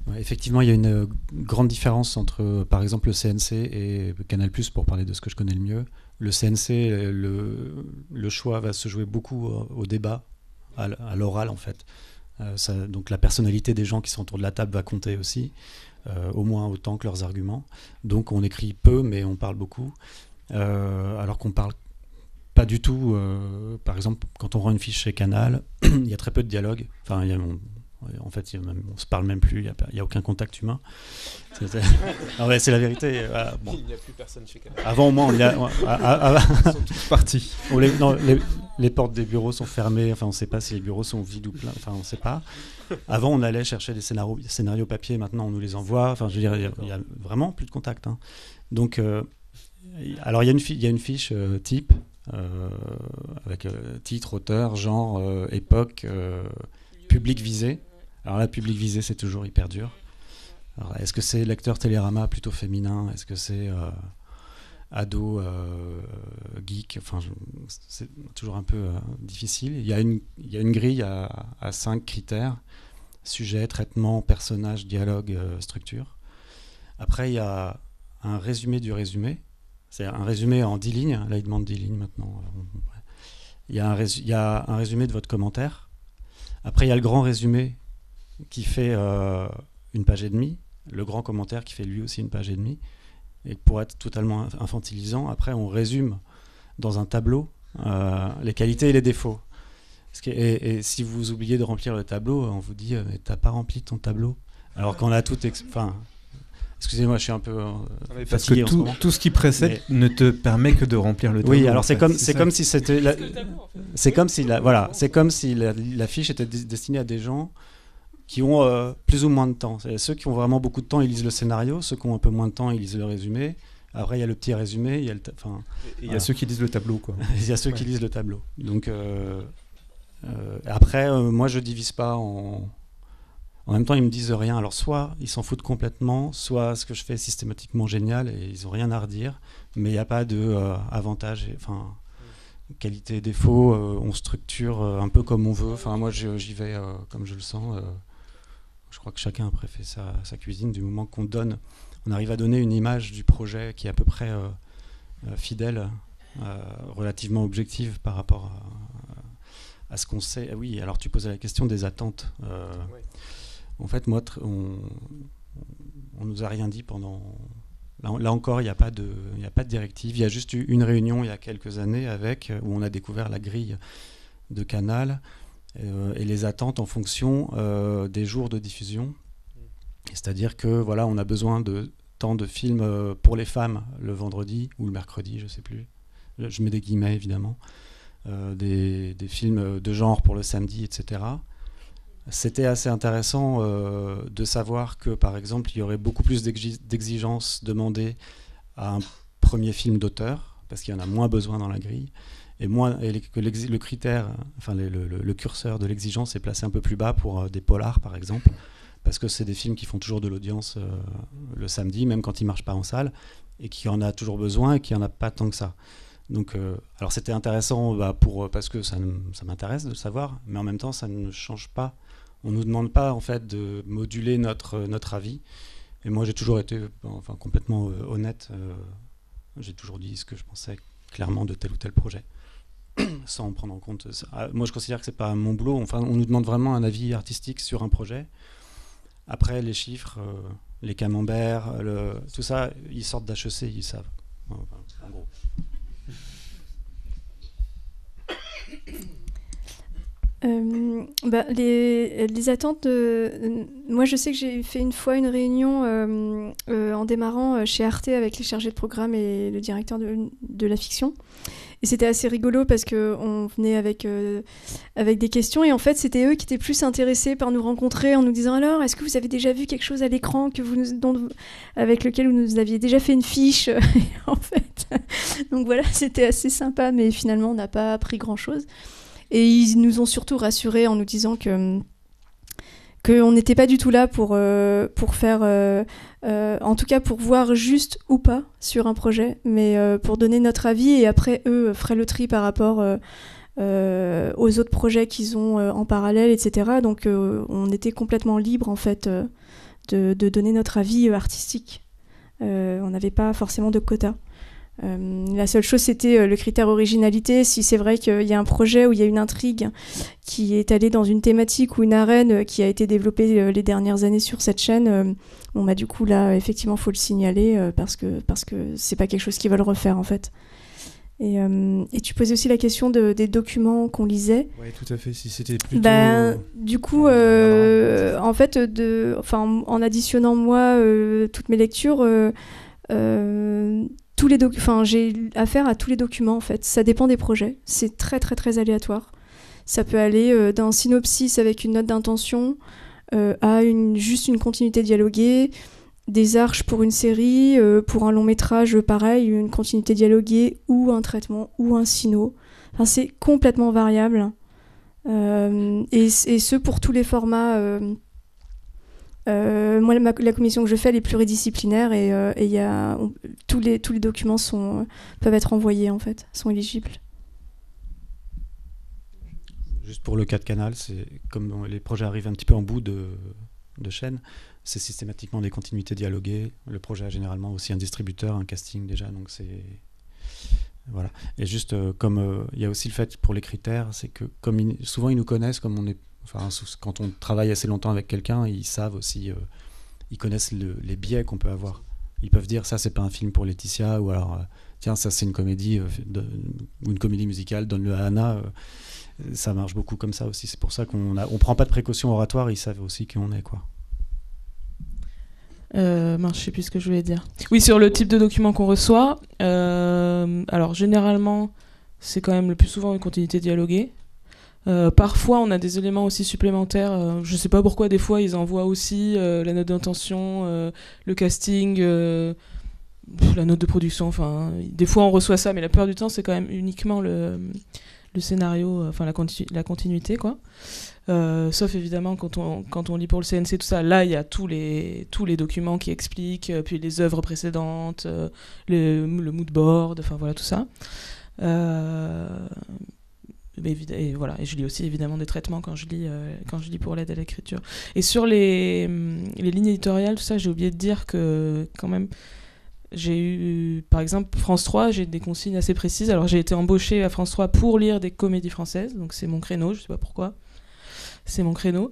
Ouais, effectivement, il y a une grande différence entre, par exemple, le CNC et Canal+, pour parler de ce que je connais le mieux. Le CNC, le choix va se jouer beaucoup au débat, à l'oral en fait. Donc la personnalité des gens qui sont autour de la table va compter aussi, au moins autant que leurs arguments. Donc on écrit peu, mais on parle beaucoup, alors qu'on parle pas du tout. Par exemple, quand on rend une fiche chez Canal, il y a très peu de dialogue. Enfin, en fait, on se parle même plus. Il y a aucun contact humain. C'est la vérité. Bon. Il n'y a plus personne chez Canal. Avant, au moins, ils sont tous partis. Les portes des bureaux sont fermées. Enfin, on ne sait pas si les bureaux sont vides ou pleins. Enfin, on ne sait pas. Avant, on allait chercher des scénarios papier. Maintenant, on nous les envoie. Enfin, je veux dire, il y a vraiment plus de contact. Hein. Donc, alors, il y a une fiche type avec titre, auteur, genre, époque, public visé. Alors là, public visé, c'est toujours hyper dur. Alors, est-ce que c'est lecteur Télérama plutôt féminin? Est-ce que c'est ado geek? Enfin, c'est toujours un peu difficile. Il y a une grille à 5 critères: sujet, traitement, personnage, dialogue, structure. Après, il y a un résumé du résumé. C'est un résumé en 10 lignes. Là, il demande 10 lignes maintenant. Il y a un résumé de votre commentaire. Après, il y a le grand résumé qui fait une page et demie, le grand commentaire qui fait lui aussi une page et demie. Et pour être totalement infantilisant, après on résume dans un tableau les qualités et les défauts. Et si vous oubliez de remplir le tableau, on vous dit mais t'as pas rempli ton tableau, alors qu'on a tout. Excusez-moi, je suis un peu parce que tout ce qui précède ne te permet que de remplir le tableau. Oui, alors c'est comme si c'était c'est comme si la fiche était destinée à des gens qui ont plus ou moins de temps. Ceux qui ont vraiment beaucoup de temps, ils lisent le scénario. Ceux qui ont un peu moins de temps, ils lisent le résumé. Après, il y a le petit résumé. Il y a ceux qui lisent le tableau, quoi. Il y a ceux qui lisent le tableau. Donc après, moi, je divise pas en même temps, ils me disent rien. Alors soit ils s'en foutent complètement, soit ce que je fais est systématiquement génial et ils ont rien à redire. Mais il n'y a pas de avantage. Qualité et défaut, on structure un peu comme on veut. Enfin, moi, j'y vais comme je le sens. Je crois que chacun après fait sa cuisine du moment on arrive à donner une image du projet qui est à peu près fidèle, relativement objective par rapport à ce qu'on sait. Ah oui, alors tu posais la question des attentes. Oui. En fait, moi, on nous a rien dit pendant. Là encore, il n'y a pas de directive. Il y a juste eu une réunion il y a quelques années où on a découvert la grille de Canal. Et les attentes en fonction des jours de diffusion. C'est-à-dire que voilà, on a besoin de tant de films pour les femmes le vendredi ou le mercredi, je ne sais plus. Je mets des guillemets évidemment. Des films de genre pour le samedi, etc. C'était assez intéressant de savoir que, par exemple, il y aurait beaucoup plus d'exigences demandées à un premier film d'auteur, parce qu'il y en a moins besoin dans la grille. Et que le critère, enfin le curseur de l'exigence est placé un peu plus bas pour des polars par exemple, parce que c'est des films qui font toujours de l'audience le samedi, même quand ils ne marchent pas en salle, et qui en a toujours besoin et qui en a pas tant que ça. Donc, alors c'était intéressant parce que ça m'intéresse de le savoir, mais en même temps ça ne change pas. On ne nous demande pas en fait de moduler notre avis. Et moi j'ai toujours été complètement honnête. J'ai toujours dit ce que je pensais clairement de tel ou tel projet, sans prendre en compte ça. Moi je considère que c'est pas mon boulot. Enfin, on nous demande vraiment un avis artistique sur un projet. Après les chiffres, les camemberts, tout ça, ils sortent d'HEC, ils savent. En gros. Les attentes, moi je sais que j'ai fait une fois une réunion en démarrant chez Arte avec les chargés de programme et le directeur de la fiction. Et c'était assez rigolo parce qu'on venait avec des questions et en fait c'était eux qui étaient plus intéressés par nous rencontrer en nous disant alors est-ce que vous avez déjà vu quelque chose à l'écran avec lequel vous nous aviez déjà fait une fiche en fait. Donc voilà, c'était assez sympa mais finalement on n'a pas appris grand-chose. Et ils nous ont surtout rassurés en nous disant qu'on n'était pas du tout là pour faire, en tout cas pour voir juste ou pas sur un projet, mais pour donner notre avis et après eux feraient le tri par rapport aux autres projets qu'ils ont en parallèle, etc. Donc on était complètement libre en fait de donner notre avis artistique. On n'avait pas forcément de quota. La seule chose c'était le critère originalité. Si c'est vrai qu'il y a un projet où il y a une intrigue qui est allée dans une thématique ou une arène qui a été développée les dernières années sur cette chaîne, du coup là effectivement faut le signaler parce que c'est pas quelque chose qu'ils veulent refaire en fait. Et tu posais aussi la question des documents qu'on lisait. Oui, tout à fait. Si c'était plutôt. Du coup, en fait, en additionnant moi toutes mes lectures. J'ai affaire à tous les documents en fait. Ça dépend des projets. C'est très très très aléatoire. Ça peut aller d'un synopsis avec une note d'intention à juste une continuité dialoguée, des arches pour une série, pour un long métrage pareil, une continuité dialoguée ou un traitement ou un syno. Enfin, c'est complètement variable. Et ce pour tous les formats. Moi, la commission que je fais, elle est pluridisciplinaire et tous les documents peuvent être envoyés, en fait, sont éligibles. Juste pour le cas de Canal, c'est comme les projets arrivent un petit peu en bout de chaîne, c'est systématiquement des continuités dialoguées. Le projet a généralement aussi un distributeur, un casting déjà, donc c'est... Voilà. Et juste comme il y a aussi le fait pour les critères, c'est que comme souvent ils nous connaissent, comme on est... Enfin, quand on travaille assez longtemps avec quelqu'un, ils savent aussi, ils connaissent les biais qu'on peut avoir. Ils peuvent dire ça, c'est pas un film pour Laetitia, ou alors tiens, ça c'est une comédie ou une comédie musicale, donne-le à Anna. Ça marche beaucoup comme ça aussi. C'est pour ça qu'on prend pas de précautions oratoires. Ils savent aussi qui on est, quoi. Je sais plus ce que je voulais dire. Oui, sur le type de document qu'on reçoit. Alors généralement, c'est quand même le plus souvent une continuité dialoguée. Parfois on a des éléments aussi supplémentaires, je sais pas pourquoi des fois ils envoient aussi la note d'intention, le casting, la note de production, enfin des fois on reçoit ça mais la plupart du temps c'est quand même uniquement le scénario, enfin la continuité quoi. Sauf évidemment quand on lit pour le CNC tout ça, là il y a tous les documents qui expliquent, puis les œuvres précédentes, le mood board, enfin voilà tout ça. Et voilà, et je lis aussi évidemment des traitements quand je lis pour l'aide à l'écriture. Et sur les lignes éditoriales, tout ça, j'ai oublié de dire que quand même, j'ai eu, par exemple, France 3, j'ai des consignes assez précises. Alors j'ai été embauchée à France 3 pour lire des comédies françaises, donc c'est mon créneau, je sais pas pourquoi. C'est mon créneau.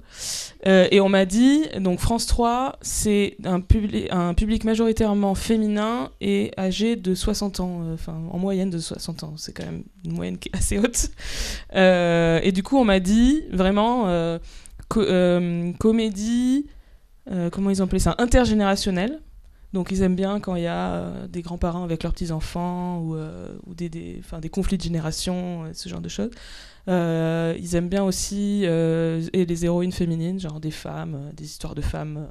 Et on m'a dit, donc France 3, c'est un public majoritairement féminin et âgé de 60 ans, en moyenne de 60 ans. C'est quand même une moyenne qui est assez haute. Et du coup, on m'a dit, vraiment, comédie, comment ils ont appelé ça, intergénérationnelle. Donc ils aiment bien quand il y a des grands-parents avec leurs petits-enfants ou des conflits de génération, ce genre de choses. Ils aiment bien aussi et les héroïnes féminines, genre des femmes, des histoires de femmes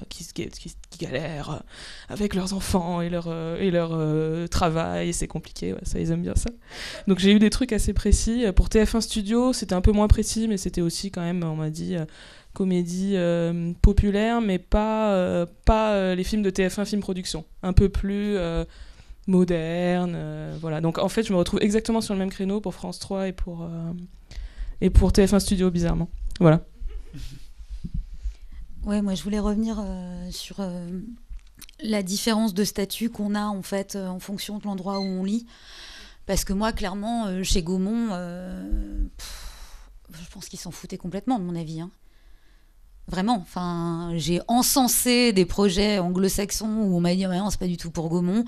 qui galèrent avec leurs enfants et leur travail, et c'est compliqué, ouais, ça ils aiment bien ça. Donc j'ai eu des trucs assez précis. Pour TF1 Studio, c'était un peu moins précis, mais c'était aussi quand même, on m'a dit, comédie populaire, mais pas les films de TF1 Film Production, un peu plus... moderne, voilà. Donc en fait, je me retrouve exactement sur le même créneau pour France 3 et pour TF1 Studio, bizarrement. Voilà. Ouais, moi je voulais revenir sur la différence de statut qu'on a en fait en fonction de l'endroit où on lit. Parce que moi, clairement, chez Gaumont, je pense qu'ils s'en foutaient complètement, de mon avis. Hein. Vraiment, enfin, j'ai encensé des projets anglo-saxons où on m'a dit non, c'est pas du tout pour Gaumont,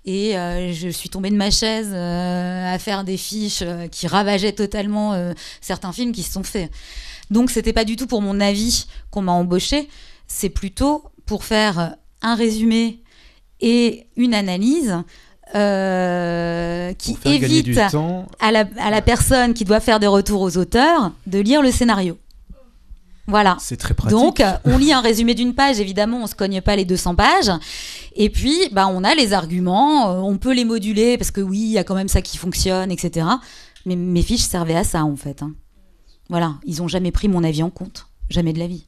et je suis tombée de ma chaise à faire des fiches qui ravageaient totalement certains films qui se sont faits. Donc c'était pas du tout pour mon avis qu'on m'a embauchée, c'est plutôt pour faire un résumé et une analyse qui évite à la personne qui doit faire des retours aux auteurs de lire le scénario. Voilà. C'est très pratique. Donc, on lit un résumé d'une page, évidemment, on se cogne pas les 200 pages. Et puis, on a les arguments, on peut les moduler, parce que oui, il y a quand même ça qui fonctionne, etc. Mais mes fiches servaient à ça, en fait. Voilà, ils ont jamais pris mon avis en compte. Jamais de la vie.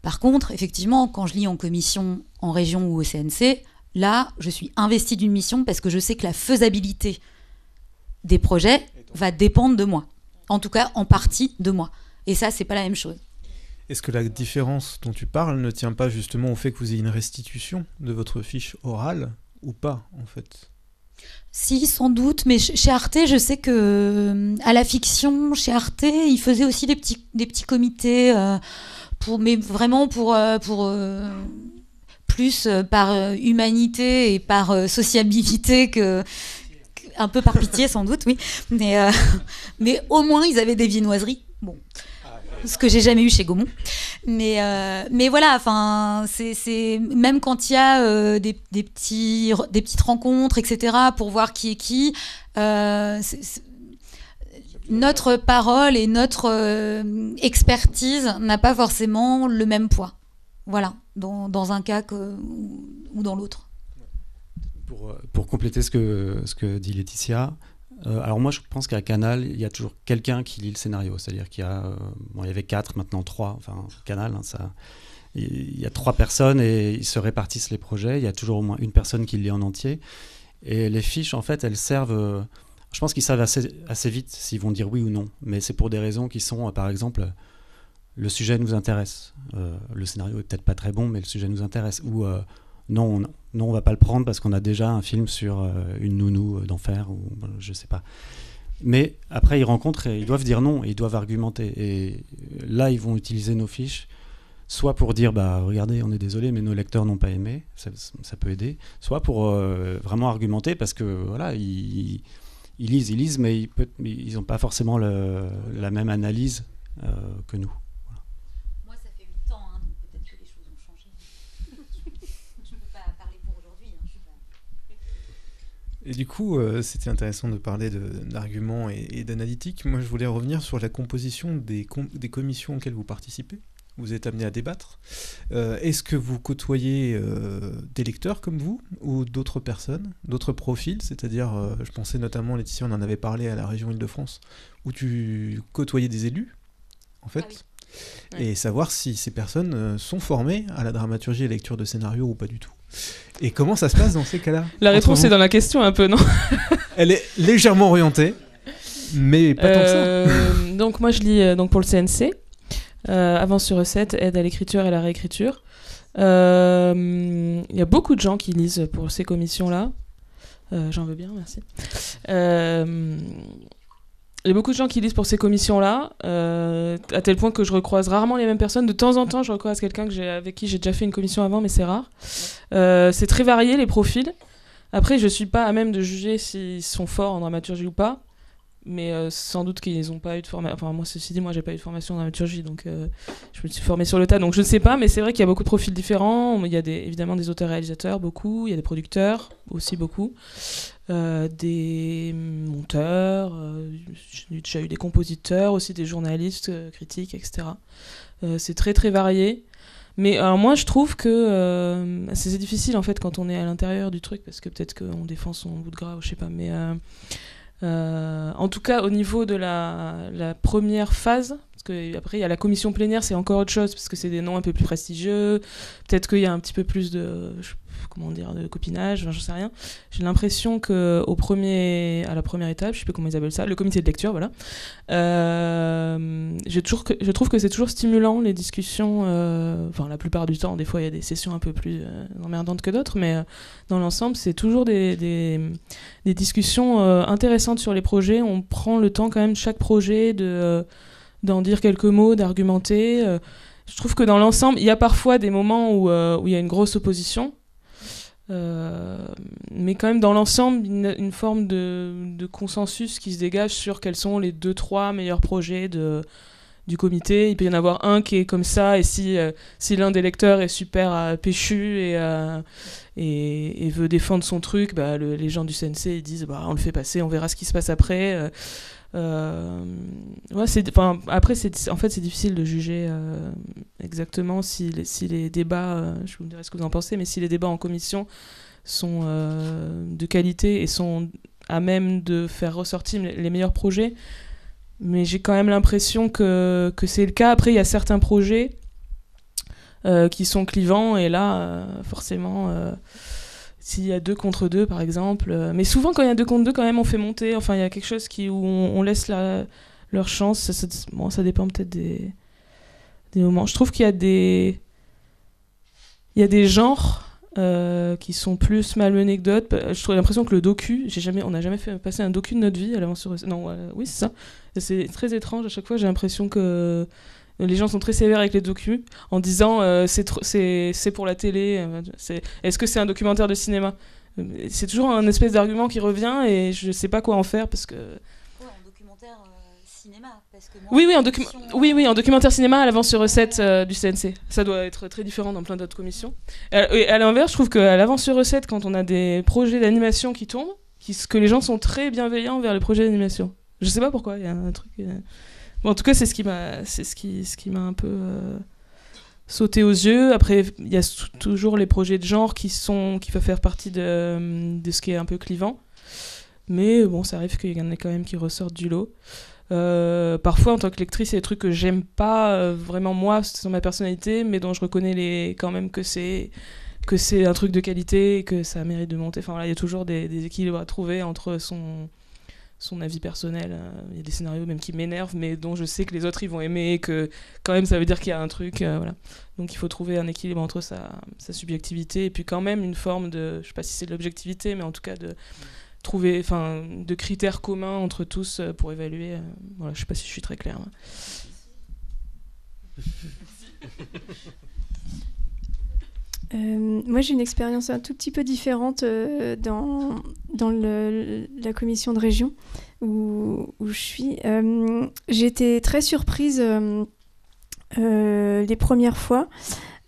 Par contre, effectivement, quand je lis en commission, en région ou au CNC, là, je suis investie d'une mission parce que je sais que la faisabilité des projets va dépendre de moi. En tout cas, en partie de moi. Et ça, c'est pas la même chose. Est-ce que la différence dont tu parles ne tient pas justement au fait que vous ayez une restitution de votre fiche orale ou pas, en fait ? Si, sans doute, mais chez Arte, je sais que à la fiction, chez Arte, ils faisaient aussi des petits comités, mais vraiment pour plus par humanité et par sociabilité un peu par pitié, sans doute, oui. Mais au moins, ils avaient des viennoiseries. Bon. Ce que j'ai jamais eu chez Gaumont, mais voilà, enfin c'est même quand il y a des petites rencontres, etc., pour voir qui est qui, notre parole et notre expertise n'a pas forcément le même poids, voilà, dans un cas ou dans l'autre. Pour compléter ce que dit Laetitia. Alors moi je pense qu'à Canal il y a toujours quelqu'un qui lit le scénario, c'est-à-dire qu'il y a il y avait 4, maintenant 3, enfin Canal il y a 3 personnes et ils se répartissent les projets, il y a toujours au moins une personne qui le lit en entier et les fiches en fait elles servent, je pense qu'ils savent assez vite s'ils vont dire oui ou non, mais c'est pour des raisons qui sont par exemple le sujet nous intéresse, le scénario est peut-être pas très bon mais le sujet nous intéresse, ou non, on va pas le prendre parce qu'on a déjà un film sur une nounou d'enfer, ou je sais pas. Mais après, ils rencontrent et ils doivent dire non, et ils doivent argumenter. Et là, ils vont utiliser nos fiches, soit pour dire, regardez, on est désolé, mais nos lecteurs n'ont pas aimé, ça peut aider, soit pour vraiment argumenter, parce que voilà, ils lisent, mais ils n'ont pas forcément la même analyse que nous. Et du coup, c'était intéressant de parler d'arguments et d'analytique. Moi, je voulais revenir sur la composition des commissions auxquelles vous participez. Vous êtes amené à débattre. Est-ce que vous côtoyez des lecteurs comme vous ou d'autres personnes, d'autres profils ? C'est-à-dire, je pensais notamment, Laetitia, on en avait parlé à la région Île-de-France, où tu côtoyais des élus, en fait. Ah oui. Et savoir si ces personnes sont formées à la dramaturgie et lecture de scénario ou pas du tout. Et comment ça se passe dans ces cas-là ? La réponse est dans la question un peu, non ? Elle est légèrement orientée, mais pas tant que ça. Donc moi je lis pour le CNC, avance sur recette, aide à l'écriture et à la réécriture. Il y a beaucoup de gens qui lisent pour ces commissions-là. J'en veux bien, merci. Il y a beaucoup de gens qui lisent pour ces commissions-là, à tel point que je recroise rarement les mêmes personnes. De temps en temps, je recroise quelqu'un avec qui j'ai déjà fait une commission avant, mais c'est rare. C'est très varié, les profils. Après, je ne suis pas à même de juger s'ils sont forts en dramaturgie ou pas, mais sans doute qu'ils n'ont pas eu de formation. Enfin, moi, ceci dit, j'ai pas eu de formation en dramaturgie, donc je me suis formée sur le tas, donc je ne sais pas, mais c'est vrai qu'il y a beaucoup de profils différents. Il y a évidemment des auteurs-réalisateurs, beaucoup. Il y a des producteurs, aussi beaucoup. Des monteurs, j'ai déjà eu des compositeurs, aussi des journalistes, critiques, etc. C'est très très varié. Mais alors moi je trouve que c'est difficile en fait quand on est à l'intérieur du truc, parce que peut-être qu'on défend son bout de gras ou je sais pas, mais en tout cas au niveau de la première phase, parce qu'après il y a la commission plénière, c'est encore autre chose parce que c'est des noms un peu plus prestigieux, peut-être qu'il y a un petit peu plus de copinage, j'en sais rien. J'ai l'impression que à la première étape, je sais plus comment ils appellent ça, le comité de lecture, voilà. Je trouve que c'est toujours stimulant les discussions. Enfin, la plupart du temps, des fois il y a des sessions un peu plus emmerdantes que d'autres, mais dans l'ensemble, c'est toujours des discussions intéressantes sur les projets. On prend le temps quand même chaque projet d'en dire quelques mots, d'argumenter. Je trouve que dans l'ensemble, il y a parfois des moments où il y a une grosse opposition, mais quand même dans l'ensemble, une forme de consensus qui se dégage sur quels sont les 2-3 meilleurs projets du comité. Il peut y en avoir un qui est comme ça, et si l'un des lecteurs est super péchu et veut défendre son truc, les gens du CNC ils disent on le fait passer, on verra ce qui se passe après. Après c'est difficile de juger exactement si les débats, je vous dirai ce que vous en pensez, mais si les débats en commission sont de qualité et sont à même de faire ressortir les meilleurs projets. Mais j'ai quand même l'impression que c'est le cas. Après, il y a certains projets qui sont clivants, et là, forcément, s'il y a 2 contre 2, par exemple. Mais souvent, quand il y a 2 contre 2, quand même, on fait monter. Enfin, il y a quelque chose où on laisse leur chance. Ça dépend peut-être des moments. Je trouve qu'il y a des genres qui sont plus malmenés que d'autres. Je trouve l'impression que le docu, on n'a jamais fait passer un docu de notre vie à l'avance sur... Non, oui, c'est ça. C'est très étrange. À chaque fois, j'ai l'impression que les gens sont très sévères avec les docus en disant c'est pour la télé. Est-ce que c'est un documentaire de cinéma ? C'est toujours un espèce d'argument qui revient et je sais pas quoi en faire parce que... Ouais, en documentaire cinéma. Parce que moi, oui, en documentaire cinéma à l'avance sur recette du CNC. Ça doit être très différent dans plein d'autres commissions. Et à l'inverse, je trouve qu'à l'avance sur recette, quand on a des projets d'animation qui tombent, que les gens sont très bienveillants vers les projets d'animation. Je sais pas pourquoi, il y a un truc... Bon, en tout cas, c'est ce qui m'a un peu sauté aux yeux. Après, il y a toujours les projets de genre qui peuvent faire partie de ce qui est un peu clivant. Mais bon, ça arrive qu'il y en ait quand même qui ressortent du lot. Parfois, en tant que lectrice, il y a des trucs que j'aime pas vraiment moi, c'est ma personnalité, mais dont je reconnais quand même que c'est un truc de qualité et que ça mérite de monter. Enfin, voilà, il y a toujours des équilibres à trouver entre son avis personnel. Il y a des scénarios même qui m'énervent, mais dont je sais que les autres ils vont aimer, et que quand même ça veut dire qu'il y a un truc. Voilà. Donc il faut trouver un équilibre entre sa subjectivité et puis quand même une forme de, je sais pas si c'est de l'objectivité, mais en tout cas de trouver, de critères communs entre tous pour évaluer. Voilà, je sais pas si je suis très claire. Moi, j'ai une expérience un tout petit peu différente dans la commission de région où je suis. J'ai été très surprise les premières fois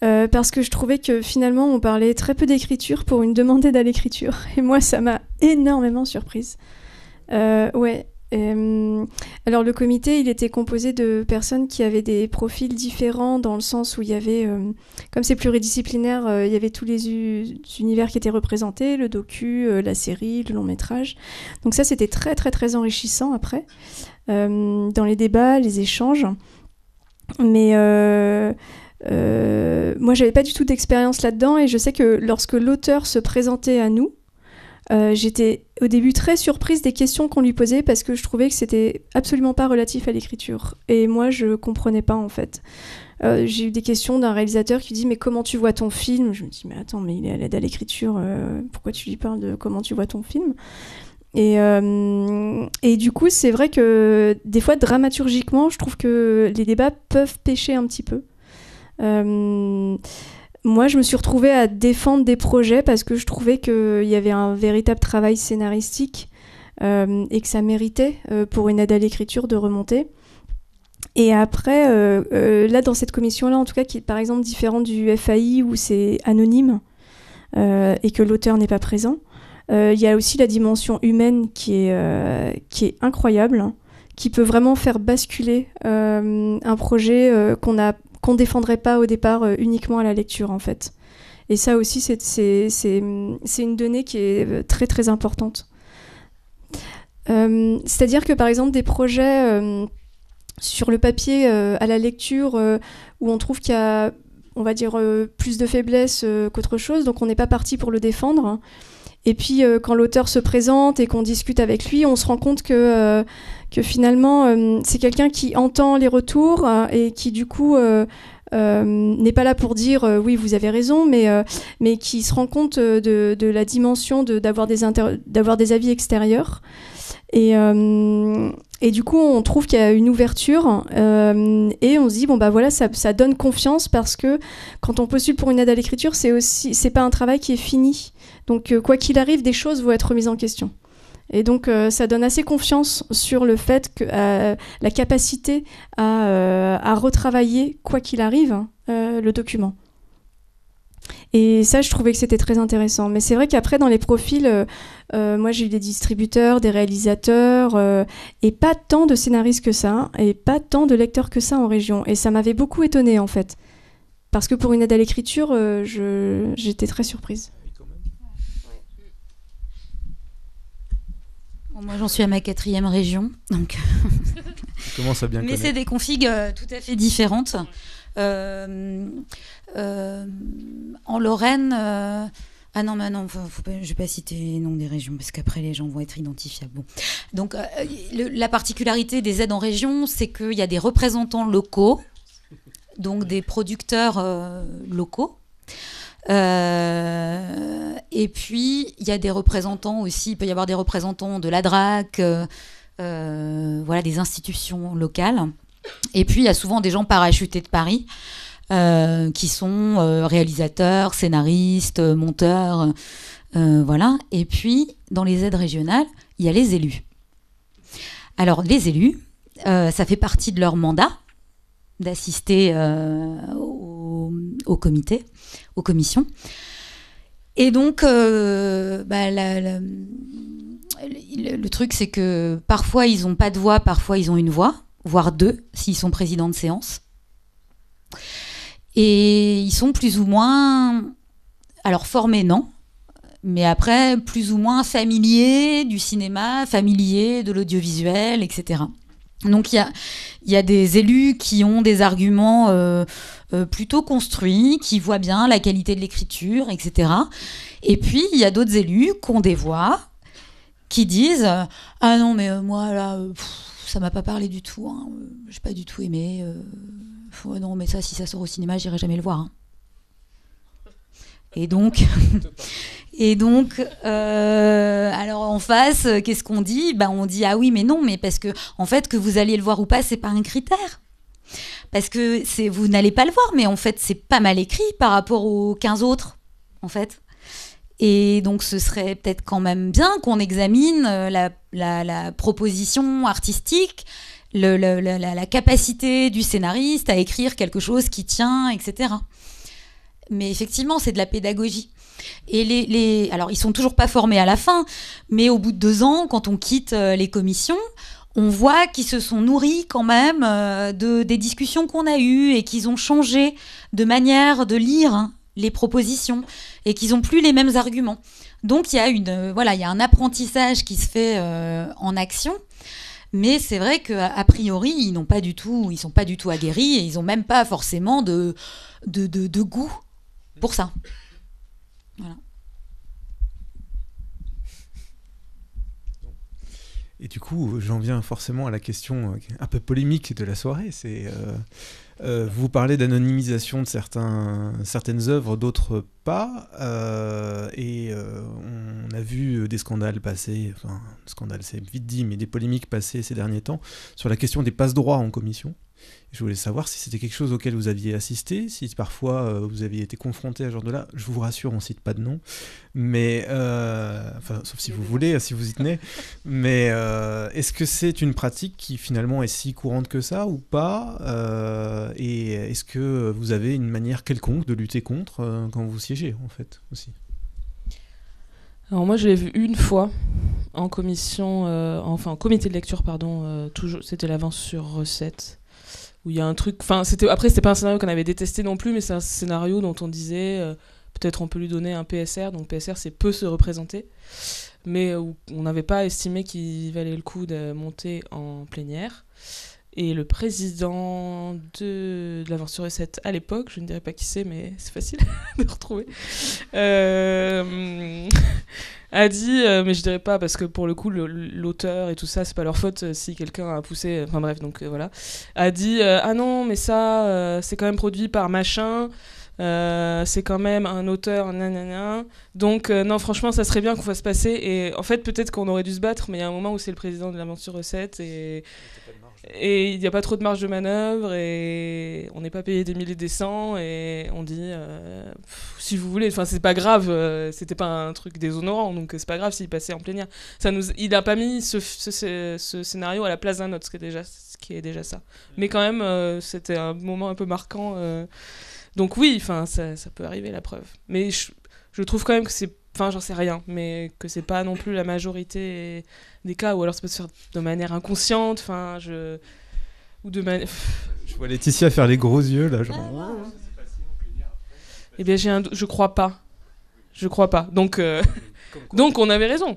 parce que je trouvais que finalement, on parlait très peu d'écriture pour une demande d'aide à l'écriture. Et moi, ça m'a énormément surprise. Ouais. Alors le comité, il était composé de personnes qui avaient des profils différents dans le sens où il y avait, comme c'est pluridisciplinaire, il y avait tous les univers qui étaient représentés, le docu, la série, le long métrage. Donc ça, c'était très très très enrichissant après, dans les débats, les échanges. Mais moi, j'avais pas du tout d'expérience là-dedans, et je sais que lorsque l'auteur se présentait à nous, j'étais au début très surprise des questions qu'on lui posait parce que je trouvais que c'était absolument pas relatif à l'écriture. Et moi, je comprenais pas en fait. J'ai eu des questions d'un réalisateur qui dit « Mais comment tu vois ton film ?» Je me dis « Mais attends, mais il est à l'aide à l'écriture, pourquoi tu lui parles de comment tu vois ton film ?» Et du coup, c'est vrai que des fois, dramaturgiquement, je trouve que les débats peuvent pêcher un petit peu. Moi, je me suis retrouvée à défendre des projets parce que je trouvais qu'il y avait un véritable travail scénaristique et que ça méritait pour une aide à l'écriture de remonter. Et après, là, dans cette commission-là, en tout cas, qui est par exemple différente du FAI où c'est anonyme et que l'auteur n'est pas présent, il y a aussi la dimension humaine qui est incroyable, hein, qui peut vraiment faire basculer un projet qu'on défendrait pas au départ uniquement à la lecture en fait. Et ça aussi c'est une donnée qui est très très importante. C'est-à-dire que par exemple des projets sur le papier à la lecture où on trouve qu'il y a, on va dire, plus de faiblesse qu'autre chose, donc on n'est pas parti pour le défendre. Et puis quand l'auteur se présente et qu'on discute avec lui, on se rend compte que finalement c'est quelqu'un qui entend les retours et qui du coup n'est pas là pour dire oui vous avez raison, mais qui se rend compte de la dimension d'avoir des avis extérieurs. Et du coup, on trouve qu'il y a une ouverture et on se dit, bon, bah voilà, ça donne confiance parce que quand on postule pour une aide à l'écriture, c'est pas un travail qui est fini. Donc, quoi qu'il arrive, des choses vont être remises en question. Et donc, ça donne assez confiance sur le fait que la capacité à retravailler, quoi qu'il arrive, le document. Et ça, je trouvais que c'était très intéressant. Mais c'est vrai qu'après, dans les profils, moi, j'ai eu des distributeurs, des réalisateurs, et pas tant de scénaristes que ça, et pas tant de lecteurs que ça en région. Et ça m'avait beaucoup étonnée, en fait. Parce que pour une aide à l'écriture, j'étais très surprise. Bon, moi, j'en suis à ma 4e région, donc... commence à bien Mais connaître. c'est des configs tout à fait différentes. En Lorraine, ah non, mais non, je vais pas citer les noms des régions parce qu'après les gens vont être identifiables. Bon. Donc la particularité des aides en région, c'est qu'il y a des représentants locaux, donc des producteurs locaux. Et puis il y a des représentants aussi, il peut y avoir des représentants de la DRAC, voilà, des institutions locales. Et puis il y a souvent des gens parachutés de Paris qui sont réalisateurs, scénaristes, monteurs, voilà. Et puis dans les aides régionales, il y a les élus. Alors les élus, ça fait partie de leur mandat d'assister au comité, aux commissions. Et donc, le truc, c'est que parfois, ils n'ont pas de voix, parfois, ils ont une voix, voire 2, s'ils sont présidents de séance. Et ils sont plus ou moins... Alors, formés, non. Mais après, plus ou moins familiers du cinéma, familiers de l'audiovisuel, etc. Donc, il y a des élus qui ont des arguments plutôt construits, qui voient bien la qualité de l'écriture, etc. Et puis, il y a d'autres élus qui ont des voix, qui disent « Ah non, mais moi, là, ça m'a pas parlé du tout, hein, j'ai pas du tout aimé. Non, mais ça, si ça sort au cinéma, j'irai jamais le voir. Hein. » Et donc, alors en face, qu'est-ce qu'on dit ? On dit ah oui, mais non, mais parce que en fait, que vous alliez le voir ou pas, c'est pas un critère. Parce que vous n'allez pas le voir, mais en fait, c'est pas mal écrit par rapport aux 15 autres, en fait. Et donc, ce serait peut-être quand même bien qu'on examine la proposition artistique, la capacité du scénariste à écrire quelque chose qui tient, etc. Mais effectivement, c'est de la pédagogie. Et alors, ils sont toujours pas formés à la fin, mais au bout de 2 ans, quand on quitte les commissions, on voit qu'ils se sont nourris quand même des discussions qu'on a eues et qu'ils ont changé de manière de lire les propositions et qu'ils n'ont plus les mêmes arguments. Donc, il y a un apprentissage qui se fait en action. Mais c'est vrai qu'a priori, ils sont pas du tout aguerris et ils n'ont même pas forcément de goût pour ça. Voilà. Et du coup, j'en viens forcément à la question un peu polémique de la soirée. C'est vous parlez d'anonymisation de certaines œuvres, d'autres pas. On a vu des scandales passer, enfin, scandales c'est vite dit, mais des polémiques passer ces derniers temps sur la question des passe-droits en commission. Je voulais savoir si c'était quelque chose auquel vous aviez assisté, si parfois vous aviez été confronté à ce genre de là. Je vous rassure, on ne cite pas de nom, mais sauf si vous voulez, si vous y tenez. Mais est-ce que c'est une pratique qui finalement est si courante que ça ou pas et est-ce que vous avez une manière quelconque de lutter contre quand vous siégez en fait aussi? Alors moi je l'ai vu une fois en commission, en comité de lecture toujours, c'était l'avance sur recette. Où il y a un truc, c'était pas un scénario qu'on avait détesté non plus, mais c'est un scénario dont on disait peut-être on peut lui donner un PSR, donc PSR c'est peut se représenter, mais où on n'avait pas estimé qu'il valait le coup de monter en plénière. Et le président de l'avance sur recette à l'époque, je ne dirais pas qui c'est, mais c'est facile de retrouver, a dit, mais je dirais pas parce que pour le coup l'auteur et tout ça c'est pas leur faute si quelqu'un a poussé, enfin bref, donc voilà, a dit ah non mais ça c'est quand même produit par machin, C'est quand même un auteur, nanana. Donc non, franchement, ça serait bien qu'on fasse passer. Et en fait, peut-être qu'on aurait dû se battre, mais il y a un moment où c'est le président de l'Aventure Recette et il n'y a pas trop de marge de manœuvre et on n'est pas payé des milliers des cents et on dit si vous voulez, enfin c'est pas grave, c'était pas un truc déshonorant, donc c'est pas grave s'il passait en plénière. Il a pas mis ce scénario à la place d'un autre, ce qui est déjà ça. Mais quand même, c'était un moment un peu marquant. Donc oui, enfin ça peut arriver, la preuve. Mais je trouve quand même que c'est, enfin j'en sais rien, mais que c'est pas non plus la majorité des cas, ou alors ça peut se faire de manière inconsciente, enfin je vois Laetitia faire les gros yeux là, genre. Eh bien je crois pas. Donc on avait raison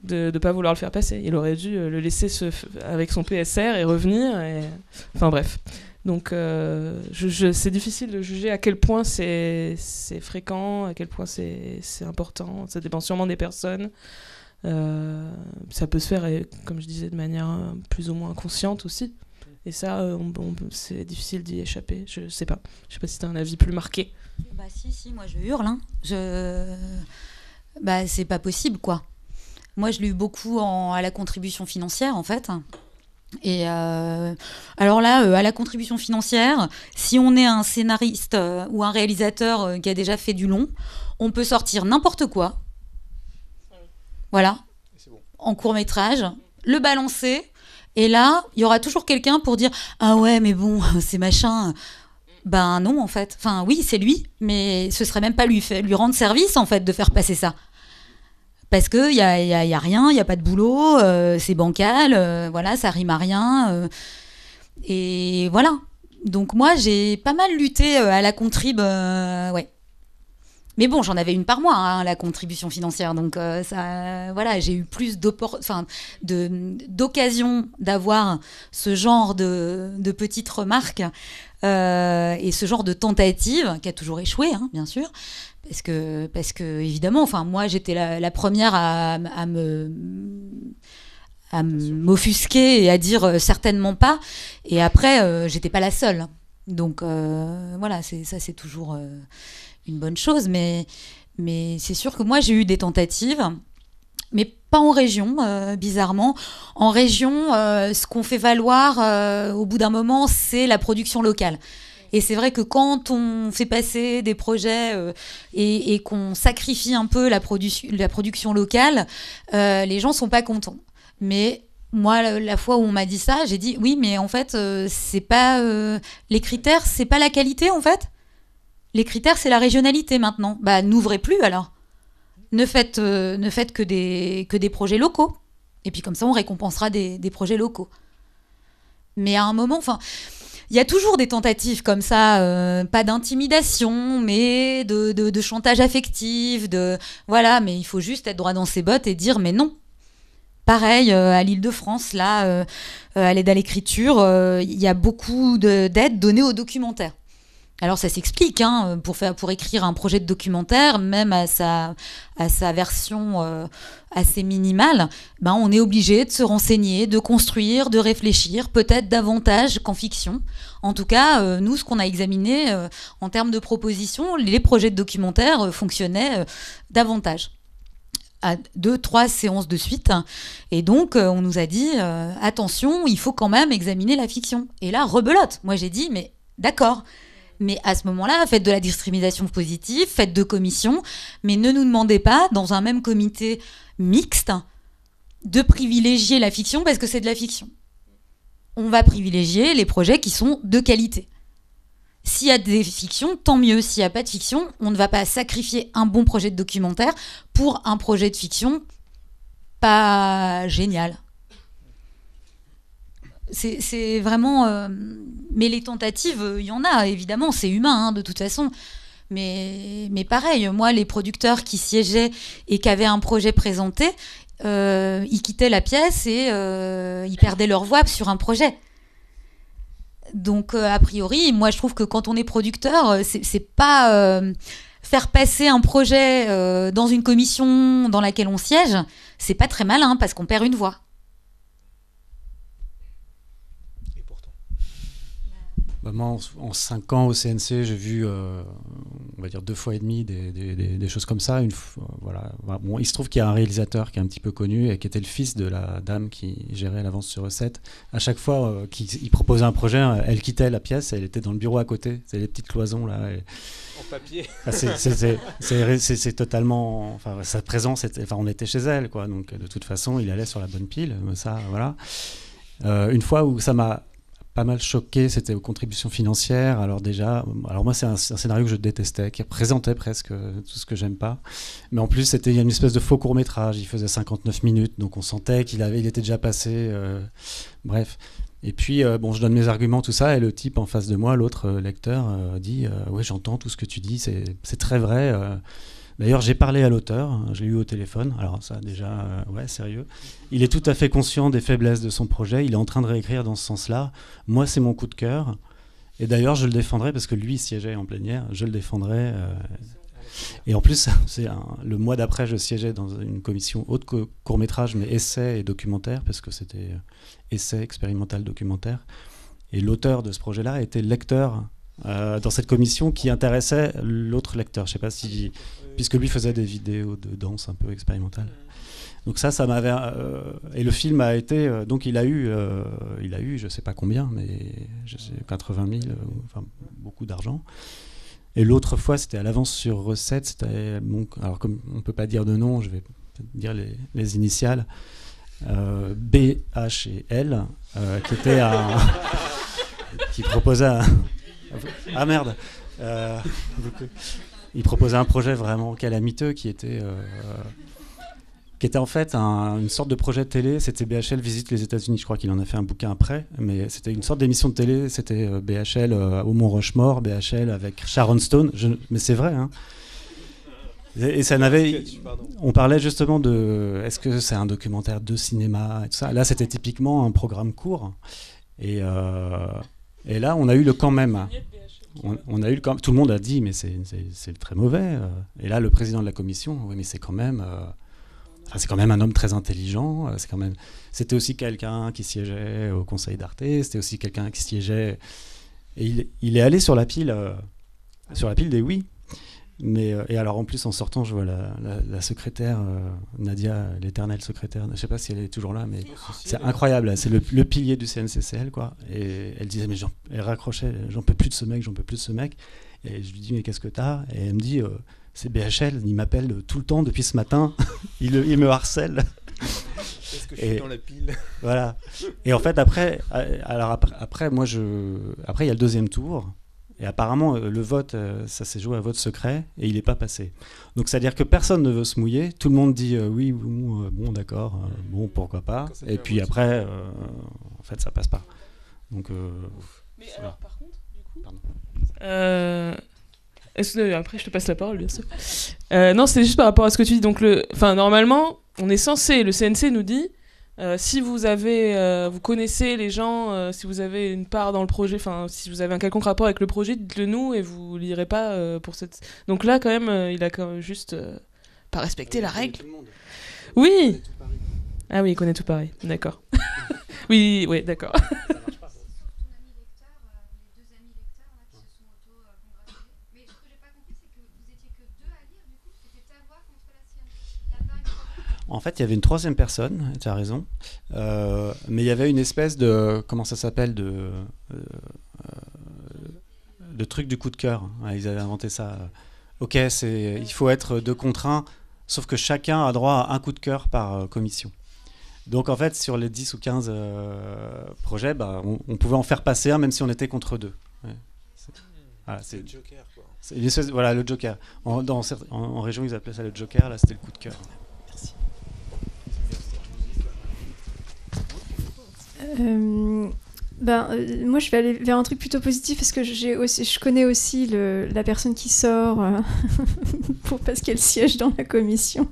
de pas vouloir le faire passer. Il aurait dû le laisser avec son PSR et revenir enfin bref. Donc c'est difficile de juger à quel point c'est fréquent, à quel point c'est important. Ça dépend sûrement des personnes. Ça peut se faire, comme je disais, de manière plus ou moins inconsciente aussi. Et ça, c'est difficile d'y échapper. Je sais pas si tu as un avis plus marqué. Bah si, moi je hurle. Hein. Bah c'est pas possible, quoi. Moi je l'ai eu beaucoup à la contribution financière, en fait. Et alors là, à la contribution financière, si on est un scénariste ou un réalisateur qui a déjà fait du long, on peut sortir n'importe quoi. Voilà, en court-métrage, le balancer, et là, il y aura toujours quelqu'un pour dire « Ah ouais, mais bon, c'est machin ». Ben non, en fait. Enfin, oui, c'est lui, mais ce serait même pas lui rendre service, en fait, de faire passer ça. Parce qu'il y a rien, il n'y a pas de boulot, c'est bancal, voilà, ça rime à rien. Et voilà. Donc moi, j'ai pas mal lutté à la contrib, ouais. Mais bon, j'en avais une par mois, hein, la contribution financière. Donc, voilà, j'ai eu plus d'occasions d'avoir ce genre de petites remarques et ce genre de tentative, qui a toujours échoué, hein, bien sûr. Parce que évidemment, enfin, moi, j'étais la première à m'offusquer et à dire certainement pas. Et après, j'étais pas la seule. Donc, voilà, c'est toujours... une bonne chose, mais c'est sûr que moi j'ai eu des tentatives, mais pas en région, bizarrement. En région, ce qu'on fait valoir au bout d'un moment, c'est la production locale. Et c'est vrai que quand on fait passer des projets et qu'on sacrifie un peu la production locale, les gens sont pas contents. Mais moi, la fois où on m'a dit ça, j'ai dit oui, mais en fait, c'est pas les critères, c'est pas la qualité en fait. Les critères, c'est la régionalité maintenant. Bah, n'ouvrez plus alors. Ne faites que des projets locaux. Et puis comme ça, on récompensera des projets locaux. Mais à un moment, enfin, il y a toujours des tentatives comme ça, pas d'intimidation, mais de chantage affectif, voilà. Mais il faut juste être droit dans ses bottes et dire mais non. Pareil, à l'Île-de-France, là, à l'aide à l'écriture, il y a beaucoup d'aides données aux documentaires. Alors ça s'explique, hein, pour écrire un projet de documentaire, même à sa version assez minimale, ben on est obligé de se renseigner, de construire, de réfléchir, peut-être davantage qu'en fiction. En tout cas, nous, ce qu'on a examiné en termes de propositions, les projets de documentaire fonctionnaient davantage. À 2-3 séances de suite. Et donc, on nous a dit, attention, il faut quand même examiner la fiction. Et là, rebelote. Moi, j'ai dit, mais d'accord. Mais à ce moment-là, faites de la discrimination positive, faites de commissions, mais ne nous demandez pas, dans un même comité mixte, de privilégier la fiction parce que c'est de la fiction. On va privilégier les projets qui sont de qualité. S'il y a des fictions, tant mieux. S'il n'y a pas de fiction, on ne va pas sacrifier un bon projet de documentaire pour un projet de fiction pas génial. C'est vraiment... mais les tentatives, il y en a, évidemment, c'est humain, hein, de toute façon. Mais pareil, moi, les producteurs qui siégeaient et qui avaient un projet présenté, ils quittaient la pièce et ils perdaient leur voix sur un projet. Donc, a priori, moi, je trouve que quand on est producteur, c'est pas... faire passer un projet dans une commission dans laquelle on siège, c'est pas très malin, parce qu'on perd une voix. Moi, en 5 ans au CNC, j'ai vu, on va dire 2 fois et demi des choses comme ça. Voilà. Bon, il se trouve qu'il y a un réalisateur qui est un petit peu connu et qui était le fils de la dame qui gérait l'avance sur recette. À chaque fois qu'il proposait un projet, elle quittait la pièce, elle était dans le bureau à côté. C'est les petites cloisons là. En papier. C'est totalement. Enfin, sa présence, on était chez elle, quoi. Donc, de toute façon, il allait sur la bonne pile. Ça, voilà. Une fois où ça m'a pas mal choqué, c'était aux contributions financières. Alors moi c'est un scénario que je détestais, qui représentait presque tout ce que j'aime pas. Mais en plus il y a une espèce de faux court-métrage, il faisait 59 minutes, donc on sentait il était déjà passé. Bref. Et puis je donne mes arguments, tout ça, et le type en face de moi, l'autre lecteur, dit ouais, j'entends tout ce que tu dis, c'est très vrai. D'ailleurs, j'ai parlé à l'auteur, je l'ai eu au téléphone, alors ça déjà, ouais, sérieux. Il est tout à fait conscient des faiblesses de son projet, il est en train de réécrire dans ce sens-là. Moi, c'est mon coup de cœur. Et d'ailleurs, je le défendrai, parce que lui, il siégeait en plénière, je le défendrai. Et en plus, le mois d'après, je siégeais dans une commission haute court-métrage, mais essai et documentaire, parce que c'était essai expérimental documentaire. Et l'auteur de ce projet-là était lecteur dans cette commission qui intéressait l'autre lecteur. Je ne sais pas si... Puisque lui faisait des vidéos de danse un peu expérimentales. Donc ça m'avait... et le film a été... donc il a eu, je ne sais pas combien, mais 80 000, enfin beaucoup d'argent. Et l'autre fois, c'était à l'avance sur recette. C'était, alors comme on ne peut pas dire de nom, je vais dire les initiales. B, H et L, qui était qui proposait ah merde il proposait un projet vraiment calamiteux qui était en fait une sorte de projet de télé. C'était BHL visite les États-Unis. Je crois qu'il en a fait un bouquin après, mais c'était une sorte d'émission de télé. C'était BHL au Mont Rushmore, BHL avec Sharon Stone. Mais c'est vrai, hein. Et ça n'avait. On parlait justement de. Est-ce que c'est un documentaire de cinéma et tout ça. Là, c'était typiquement un programme court. Et là, on a eu le quand même. On a eu tout le monde a dit mais c'est très mauvais. Et là, le président de la commission, oui, mais c'est quand même. C'est quand même un homme très intelligent. C'était aussi quelqu'un qui siégeait au Conseil d'Arte. C'était aussi quelqu'un qui siégeait. Et il est allé sur la pile des oui. Et alors en plus en sortant, je vois la secrétaire Nadia, l'éternelle secrétaire. Je ne sais pas si elle est toujours là, mais c'est incroyable. Là. C'est le pilier du CNCCL, quoi. Et elle disait elle raccrochait, j'en peux plus de ce mec. Et je lui dis mais qu'est-ce que t'as ? Et elle me dit c'est BHL, il m'appelle tout le temps depuis ce matin, il me harcèle. Est-ce que je suis dans la pile ? Voilà. Et en fait après il y a le deuxième tour. Et apparemment, le vote, ça s'est joué à vote secret et il n'est pas passé. Donc, c'est-à-dire que personne ne veut se mouiller. Tout le monde dit oui, bon, d'accord, bon, pourquoi pas. Et puis après, en fait, ça passe pas. Donc, mais alors, par contre, du coup... après, je te passe la parole, bien sûr. Non, c'est juste par rapport à ce que tu dis. Donc, normalement, on est censé, le CNC nous dit... si vous connaissez les gens, si vous avez une part dans le projet, si vous avez un quelconque rapport avec le projet, dites-le nous et vous lirez pas pour cette. Donc là, quand même, il a quand même juste pas respecté la règle. Oui. Ah oui, il connaît tout Paris. D'accord. oui, d'accord. En fait, il y avait une troisième personne, tu as raison, mais il y avait une espèce de, comment ça s'appelle, de truc du coup de cœur. Ouais, ils avaient inventé ça. Ok, il faut être 2 contre 1, sauf que chacun a droit à un coup de cœur par commission. Donc en fait, sur les 10 ou 15 projets, on pouvait en faire passer un, même si on était contre 2. Ouais. C'est le Joker, quoi. Voilà, le Joker. En région, ils appelaient ça le Joker, là c'était le coup de cœur. Moi je vais aller vers un truc plutôt positif parce que je connais aussi la personne qui sort parce qu'elle siège dans la commission.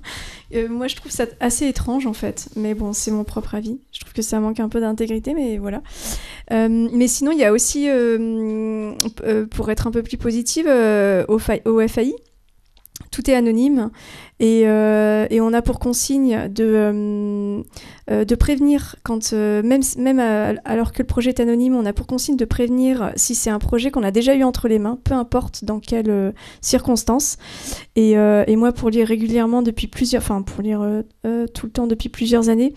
Moi je trouve ça assez étrange en fait, mais bon, c'est mon propre avis. Je trouve que ça manque un peu d'intégrité, mais voilà. Mais sinon il y a aussi pour être un peu plus positive au FAI, tout est anonyme et on a pour consigne de prévenir quand même alors que le projet est anonyme, on a pour consigne de prévenir si c'est un projet qu'on a déjà eu entre les mains, peu importe dans quelles circonstances. Et moi, pour lire régulièrement depuis plusieurs, enfin pour lire tout le temps depuis plusieurs années,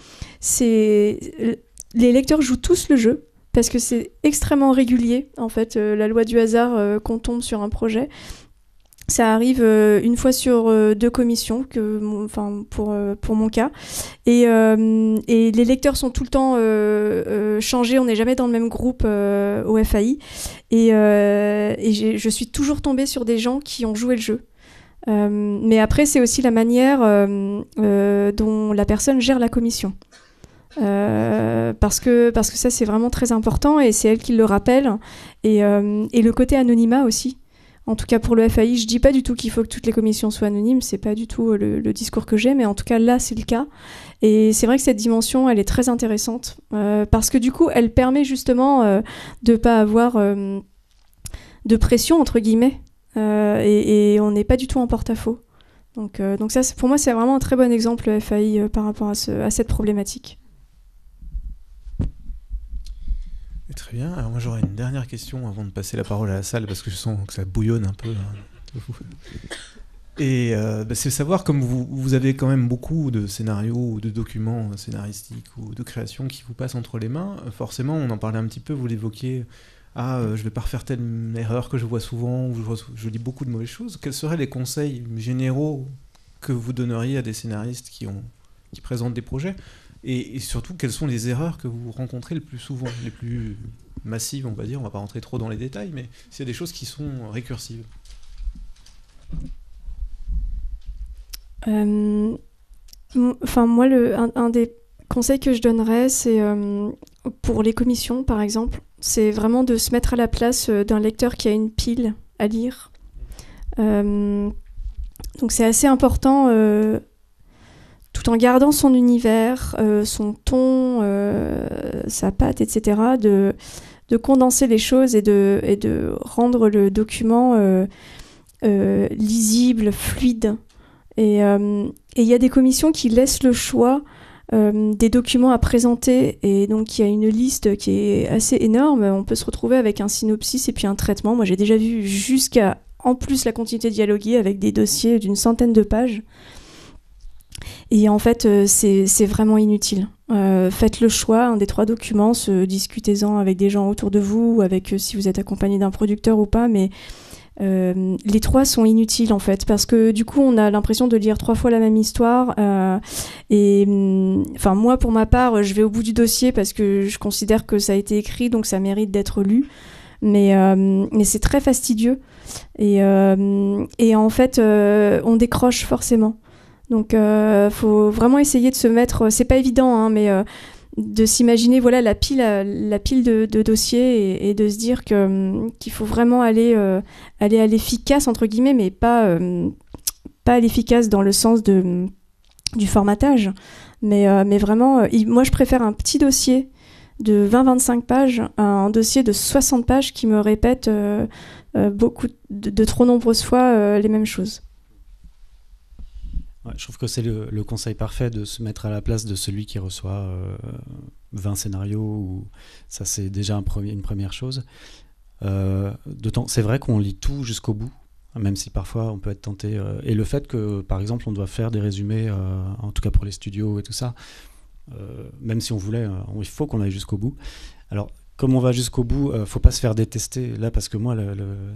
les lecteurs jouent tous le jeu. Parce que c'est extrêmement régulier, en fait, la loi du hasard qu'on tombe sur un projet. Ça arrive une fois sur 2 commissions, pour mon cas. Et les lecteurs sont tout le temps changés, on n'est jamais dans le même groupe au FAI. Et je suis toujours tombée sur des gens qui ont joué le jeu. Mais après, c'est aussi la manière dont la personne gère la commission. Parce que ça c'est vraiment très important et c'est elle qui le rappelle et le côté anonymat aussi, en tout cas pour le FAI. Je dis pas du tout qu'il faut que toutes les commissions soient anonymes, c'est pas du tout le discours que j'ai, mais en tout cas là c'est le cas et c'est vrai que cette dimension elle est très intéressante parce que du coup elle permet justement de pas avoir de pression entre guillemets et on n'est pas du tout en porte-à-faux. Donc ça pour moi c'est vraiment un très bon exemple le FAI par rapport à cette problématique. Très bien. Alors moi j'aurais une dernière question avant de passer la parole à la salle parce que je sens que ça bouillonne un peu. Et c'est savoir, comme vous avez quand même beaucoup de scénarios ou de documents scénaristiques ou de créations qui vous passent entre les mains, forcément on en parlait un petit peu, vous l'évoquiez, je vais pas refaire telle erreur que je vois souvent, ou je lis beaucoup de mauvaises choses. Quels seraient les conseils généraux que vous donneriez à des scénaristes qui présentent des projets ? Et surtout, quelles sont les erreurs que vous rencontrez le plus souvent, les plus massives, on va dire, on va pas rentrer trop dans les détails, mais s'il y a des choses qui sont récursives. Moi, un des conseils que je donnerais, c'est pour les commissions, par exemple, c'est vraiment de se mettre à la place d'un lecteur qui a une pile à lire. Donc c'est assez important... tout en gardant son univers, son ton, sa patte, etc., de condenser les choses et de rendre le document lisible, fluide. Et il y a des commissions qui laissent le choix des documents à présenter, et donc il y a une liste qui est assez énorme. On peut se retrouver avec un synopsis et puis un traitement. Moi, j'ai déjà vu jusqu'à, en plus, la continuité dialoguée avec des dossiers d'une centaine de pages. Et en fait, c'est vraiment inutile. Faites le choix, un des 3 documents, discutez-en avec des gens autour de vous, ou avec si vous êtes accompagné d'un producteur ou pas, mais les 3 sont inutiles en fait, parce que du coup, on a l'impression de lire 3 fois la même histoire. Moi, pour ma part, je vais au bout du dossier parce que je considère que ça a été écrit, donc ça mérite d'être lu. Mais c'est très fastidieux. Et en fait, on décroche forcément. Donc, faut vraiment essayer de se mettre. C'est pas évident, hein, mais de s'imaginer, voilà, la pile de dossiers et de se dire qu'il faut vraiment aller à l'efficace entre guillemets, mais pas à l'efficace dans le sens du formatage, mais vraiment. Moi, je préfère un petit dossier de 20-25 pages à un dossier de 60 pages qui me répète beaucoup de trop nombreuses fois les mêmes choses. Ouais, je trouve que c'est le conseil parfait de se mettre à la place de celui qui reçoit 20 scénarios. Ça, c'est déjà une première chose. C'est vrai qu'on lit tout jusqu'au bout, même si parfois on peut être tenté. Et le fait que, par exemple, on doit faire des résumés, en tout cas pour les studios et tout ça, même si on voulait, il faut qu'on aille jusqu'au bout. Alors, comme on va jusqu'au bout, faut pas se faire détester là, parce que moi,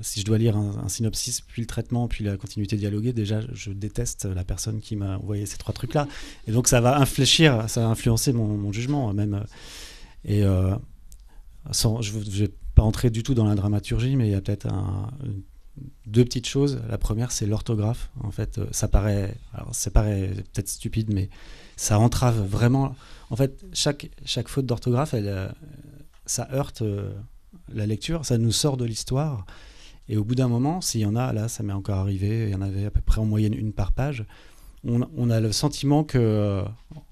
si je dois lire un synopsis, puis le traitement, puis la continuité dialoguée, déjà, je déteste la personne qui m'a envoyé ces 3 trucs-là. Et donc, ça va infléchir, ça va influencer mon jugement même. Et je vais pas entrer du tout dans la dramaturgie, mais il y a peut-être 2 petites choses. La première, c'est l'orthographe. En fait, ça paraît peut-être stupide, mais ça entrave vraiment. En fait, chaque faute d'orthographe, ça heurte la lecture, ça nous sort de l'histoire. Et au bout d'un moment, s'il y en a, là, ça m'est encore arrivé, il y en avait à peu près en moyenne 1 par page, on a le sentiment que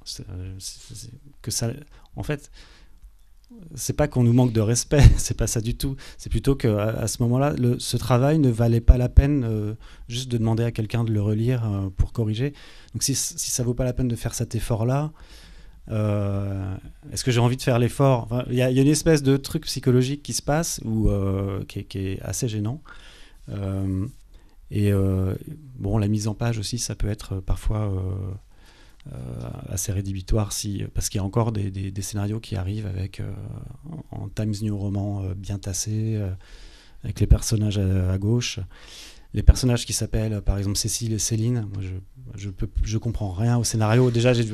ça, en fait, c'est pas qu'on nous manque de respect, c'est pas ça du tout. C'est plutôt qu'à ce moment-là, ce travail ne valait pas la peine juste de demander à quelqu'un de le relire pour corriger. Donc si ça vaut pas la peine de faire cet effort-là, est-ce que j'ai envie de faire l'effort? Enfin, y a une espèce de truc psychologique qui se passe qui est assez gênant. Bon, la mise en page aussi, ça peut être parfois assez rédhibitoire parce qu'il y a encore des scénarios qui arrivent avec en Times New Roman bien tassés, avec les personnages à gauche. Les personnages qui s'appellent par exemple Cécile et Céline, moi je comprends rien au scénario. Déjà j'ai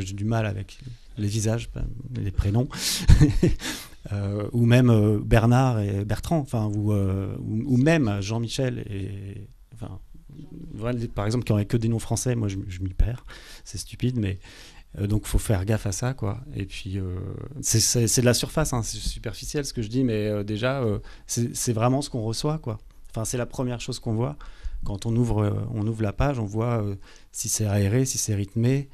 du mal avec les visages, les prénoms, ou même Bernard et Bertrand, ou même Jean-Michel et par exemple qui n'auraient que des noms français, moi je m'y perds, c'est stupide, mais donc faut faire gaffe à ça, quoi. Et puis c'est de la surface, hein, c'est superficiel ce que je dis, mais déjà c'est vraiment ce qu'on reçoit, quoi. Enfin, c'est la première chose qu'on voit quand on ouvre la page, on voit si c'est aéré, si c'est rythmé,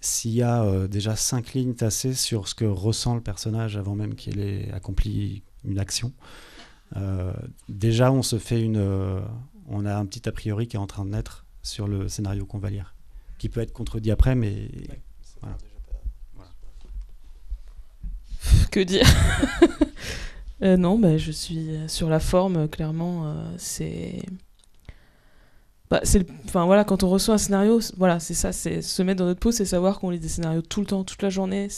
s'il y a déjà 5 lignes tassées sur ce que ressent le personnage avant même qu'il ait accompli une action. Déjà on se fait on a un petit a priori qui est en train de naître sur le scénario qu'on va lire, qui peut être contredit après, mais voilà. Que dire? Non, je suis sur la forme, clairement. Quand on reçoit un scénario, voilà, c'est ça, c'est se mettre dans notre peau, c'est savoir qu'on lit des scénarios tout le temps, toute la journée.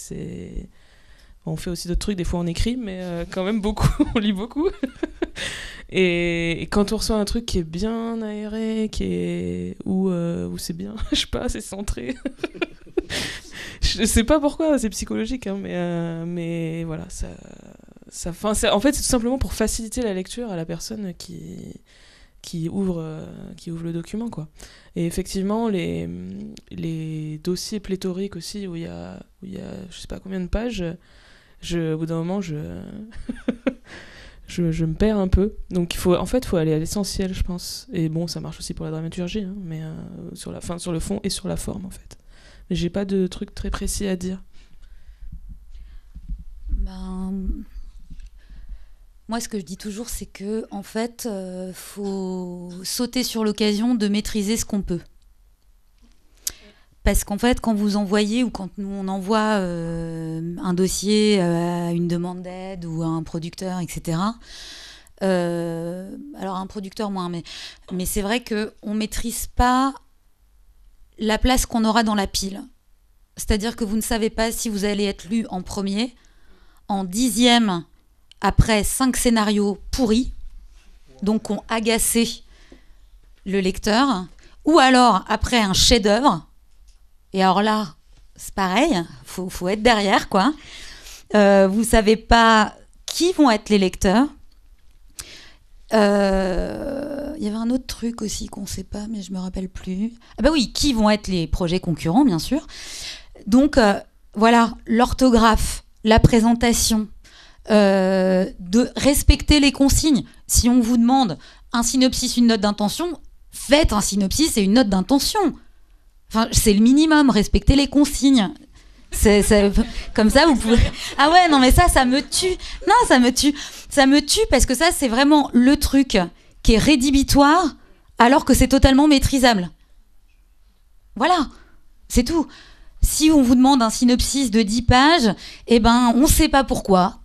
On fait aussi d'autres trucs, des fois on écrit, mais quand même beaucoup, on lit beaucoup. Et quand on reçoit un truc qui est bien aéré, où c'est bien, je sais pas, c'est centré. Je sais pas pourquoi, c'est psychologique, hein, mais voilà, en fait, c'est tout simplement pour faciliter la lecture à la personne qui ouvre le document, quoi. Et effectivement, les dossiers pléthoriques aussi, où il y a je sais pas combien de pages, au bout d'un moment, je me perds un peu. Donc il faut aller à l'essentiel, je pense. Et bon, ça marche aussi pour la dramaturgie, hein, mais sur le fond et sur la forme, en fait. Mais j'ai pas de truc très précis à dire. Moi, ce que je dis toujours, c'est que en fait, faut sauter sur l'occasion de maîtriser ce qu'on peut. Parce qu'en fait, quand vous envoyez ou quand nous on envoie un dossier à une demande d'aide ou à un producteur, etc. Alors un producteur moins, mais c'est vrai qu'on maîtrise pas la place qu'on aura dans la pile. C'est-à-dire que vous ne savez pas si vous allez être lu en premier, en 10e, après 5 scénarios pourris, donc ont agacé le lecteur, ou alors après un chef-d'œuvre. Et alors là, c'est pareil, faut être derrière, quoi. Vous savez pas qui vont être les lecteurs. Il y avait un autre truc aussi qu'on sait pas, mais je me rappelle plus. Ah bah oui, qui vont être les projets concurrents, bien sûr. Donc voilà, l'orthographe, la présentation, de respecter les consignes. Si on vous demande un synopsis, une note d'intention, faites un synopsis et une note d'intention. Enfin, c'est le minimum, respecter les consignes. Comme ça, vous pouvez... Ah ouais, non, mais ça me tue. Non, ça me tue. Ça me tue parce que ça, c'est vraiment le truc qui est rédhibitoire alors que c'est totalement maîtrisable. Voilà, c'est tout. Si on vous demande un synopsis de 10 pages, eh ben, on ne sait pas pourquoi.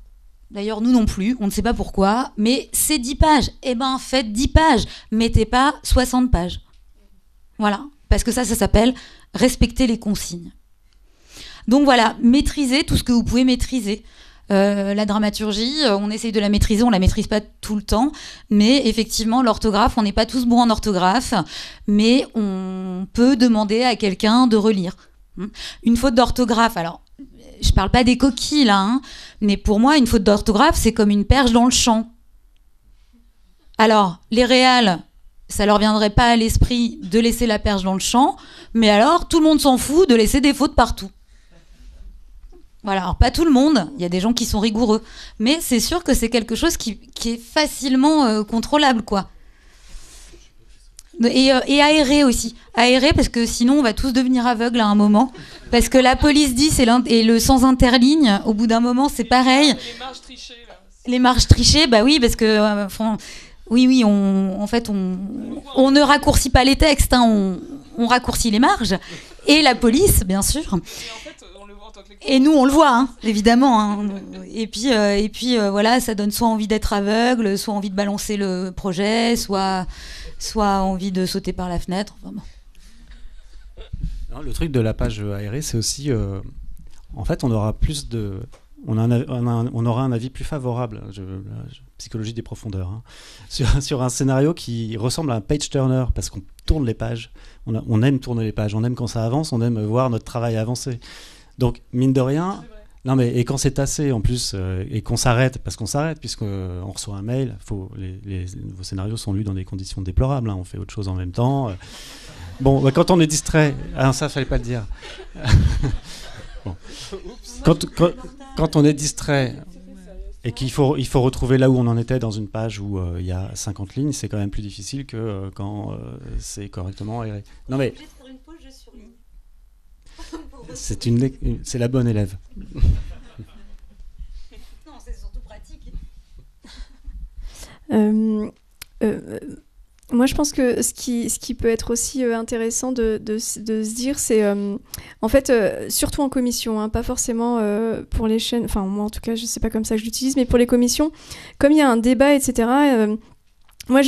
D'ailleurs, nous non plus, on ne sait pas pourquoi. Mais c'est 10 pages. Eh ben, faites 10 pages. Mettez pas 60 pages. Voilà. Parce que ça s'appelle respecter les consignes. Donc voilà, maîtrisez tout ce que vous pouvez maîtriser. La dramaturgie, on essaye de la maîtriser, on la maîtrise pas tout le temps, mais effectivement, l'orthographe, on n'est pas tous bons en orthographe, mais on peut demander à quelqu'un de relire. Une faute d'orthographe, alors, je parle pas des coquilles là, hein, mais pour moi, une faute d'orthographe, c'est comme une perche dans le champ. Alors, les réals, ça leur viendrait pas à l'esprit de laisser la perche dans le champ, mais alors tout le monde s'en fout de laisser des fautes partout. Voilà, alors pas tout le monde, il y a des gens qui sont rigoureux, mais c'est sûr que c'est quelque chose qui est facilement contrôlable, quoi. Et aérer aussi. Aérer parce que sinon on va tous devenir aveugles à un moment. Parce que la police dit et le sans interligne, au bout d'un moment c'est pareil. Les marges trichées là. Les marges trichées, bah oui, parce que oui, on ne raccourcit pas les textes, hein, on raccourcit les marges. Et la police, bien sûr. Et en fait, on le voit en tant que lecteur. Et nous, on le voit, hein, évidemment. Hein. Et puis, voilà, ça donne soit envie d'être aveugle, soit envie de balancer le projet, soit envie de sauter par la fenêtre. Enfin, bon. Non, le truc de la page aérée, c'est aussi, en fait, on aura plus de, on aura un avis plus favorable. Psychologie des profondeurs, hein, sur un scénario qui ressemble à un page turner, parce qu'on tourne les pages. On aime tourner les pages, on aime quand ça avance, on aime voir notre travail avancer. Donc, mine de rien, non mais et quand c'est tassé en plus, et qu'on s'arrête, parce qu'on s'arrête, puisqu'on reçoit un mail, vos scénarios sont lus dans des conditions déplorables, hein, on fait autre chose en même temps. Bon, bah, quand on est distrait, ça fallait pas le dire. Bon. Quand on est distrait et qu'il faut retrouver là où on en était dans une page où il y a 50 lignes, c'est quand même plus difficile que quand c'est correctement aéré. Non mais c'est la bonne élève. Non, c'est surtout pratique. Moi, je pense que ce qui peut être aussi intéressant de se dire, c'est en fait, surtout en commission, hein, pas forcément pour les chaînes, enfin moi en tout cas, je sais pas comme ça que je l'utilise, mais pour les commissions, comme il y a un débat, etc., moi,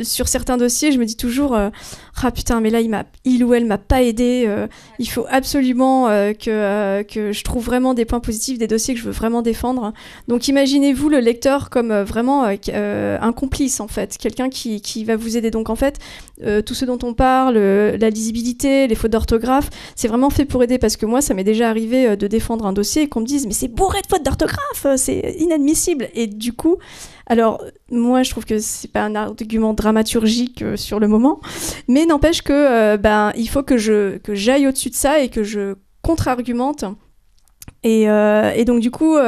sur certains dossiers, je me dis toujours ah putain, mais là, il ou elle m'a pas aidé. Il faut absolument que je trouve vraiment des points positifs, des dossiers que je veux vraiment défendre. Donc, imaginez-vous le lecteur comme vraiment un complice, en fait, quelqu'un qui va vous aider. Donc, en fait, tout ce dont on parle, la lisibilité, les fautes d'orthographe, c'est vraiment fait pour aider. Parce que moi, ça m'est déjà arrivé de défendre un dossier et qu'on me dise mais c'est bourré de fautes d'orthographe, c'est inadmissible. Et du coup, alors, moi, je trouve que c'est pas un argument dramaturgique sur le moment, mais n'empêche que il faut que j'aille au-dessus de ça et que je contre-argumente. Et donc, du coup,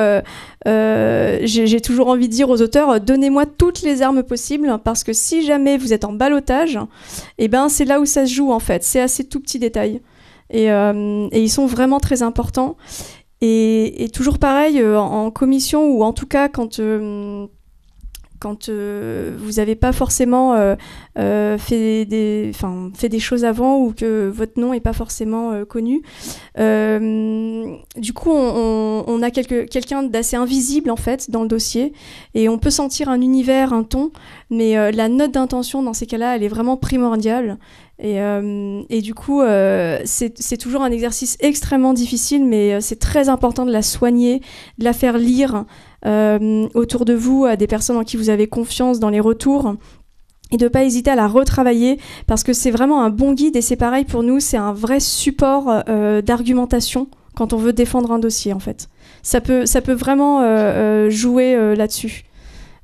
j'ai toujours envie de dire aux auteurs, donnez-moi toutes les armes possibles, parce que si jamais vous êtes en ballottage, c'est là où ça se joue, en fait. C'est à ces tout petits détails. Et ils sont vraiment très importants. Et toujours pareil, en commission, ou en tout cas, quand vous n'avez pas forcément fait des choses avant ou que votre nom n'est pas forcément connu. Du coup, on a quelqu'un d'assez invisible en fait dans le dossier et on peut sentir un univers, un ton, mais la note d'intention dans ces cas-là, elle est vraiment primordiale. Et du coup, c'est toujours un exercice extrêmement difficile, mais c'est très important de la soigner, de la faire lire autour de vous, à des personnes en qui vous avez confiance dans les retours, et de ne pas hésiter à la retravailler, parce que c'est vraiment un bon guide, et c'est pareil pour nous, c'est un vrai support d'argumentation quand on veut défendre un dossier, en fait. Ça peut vraiment jouer là-dessus.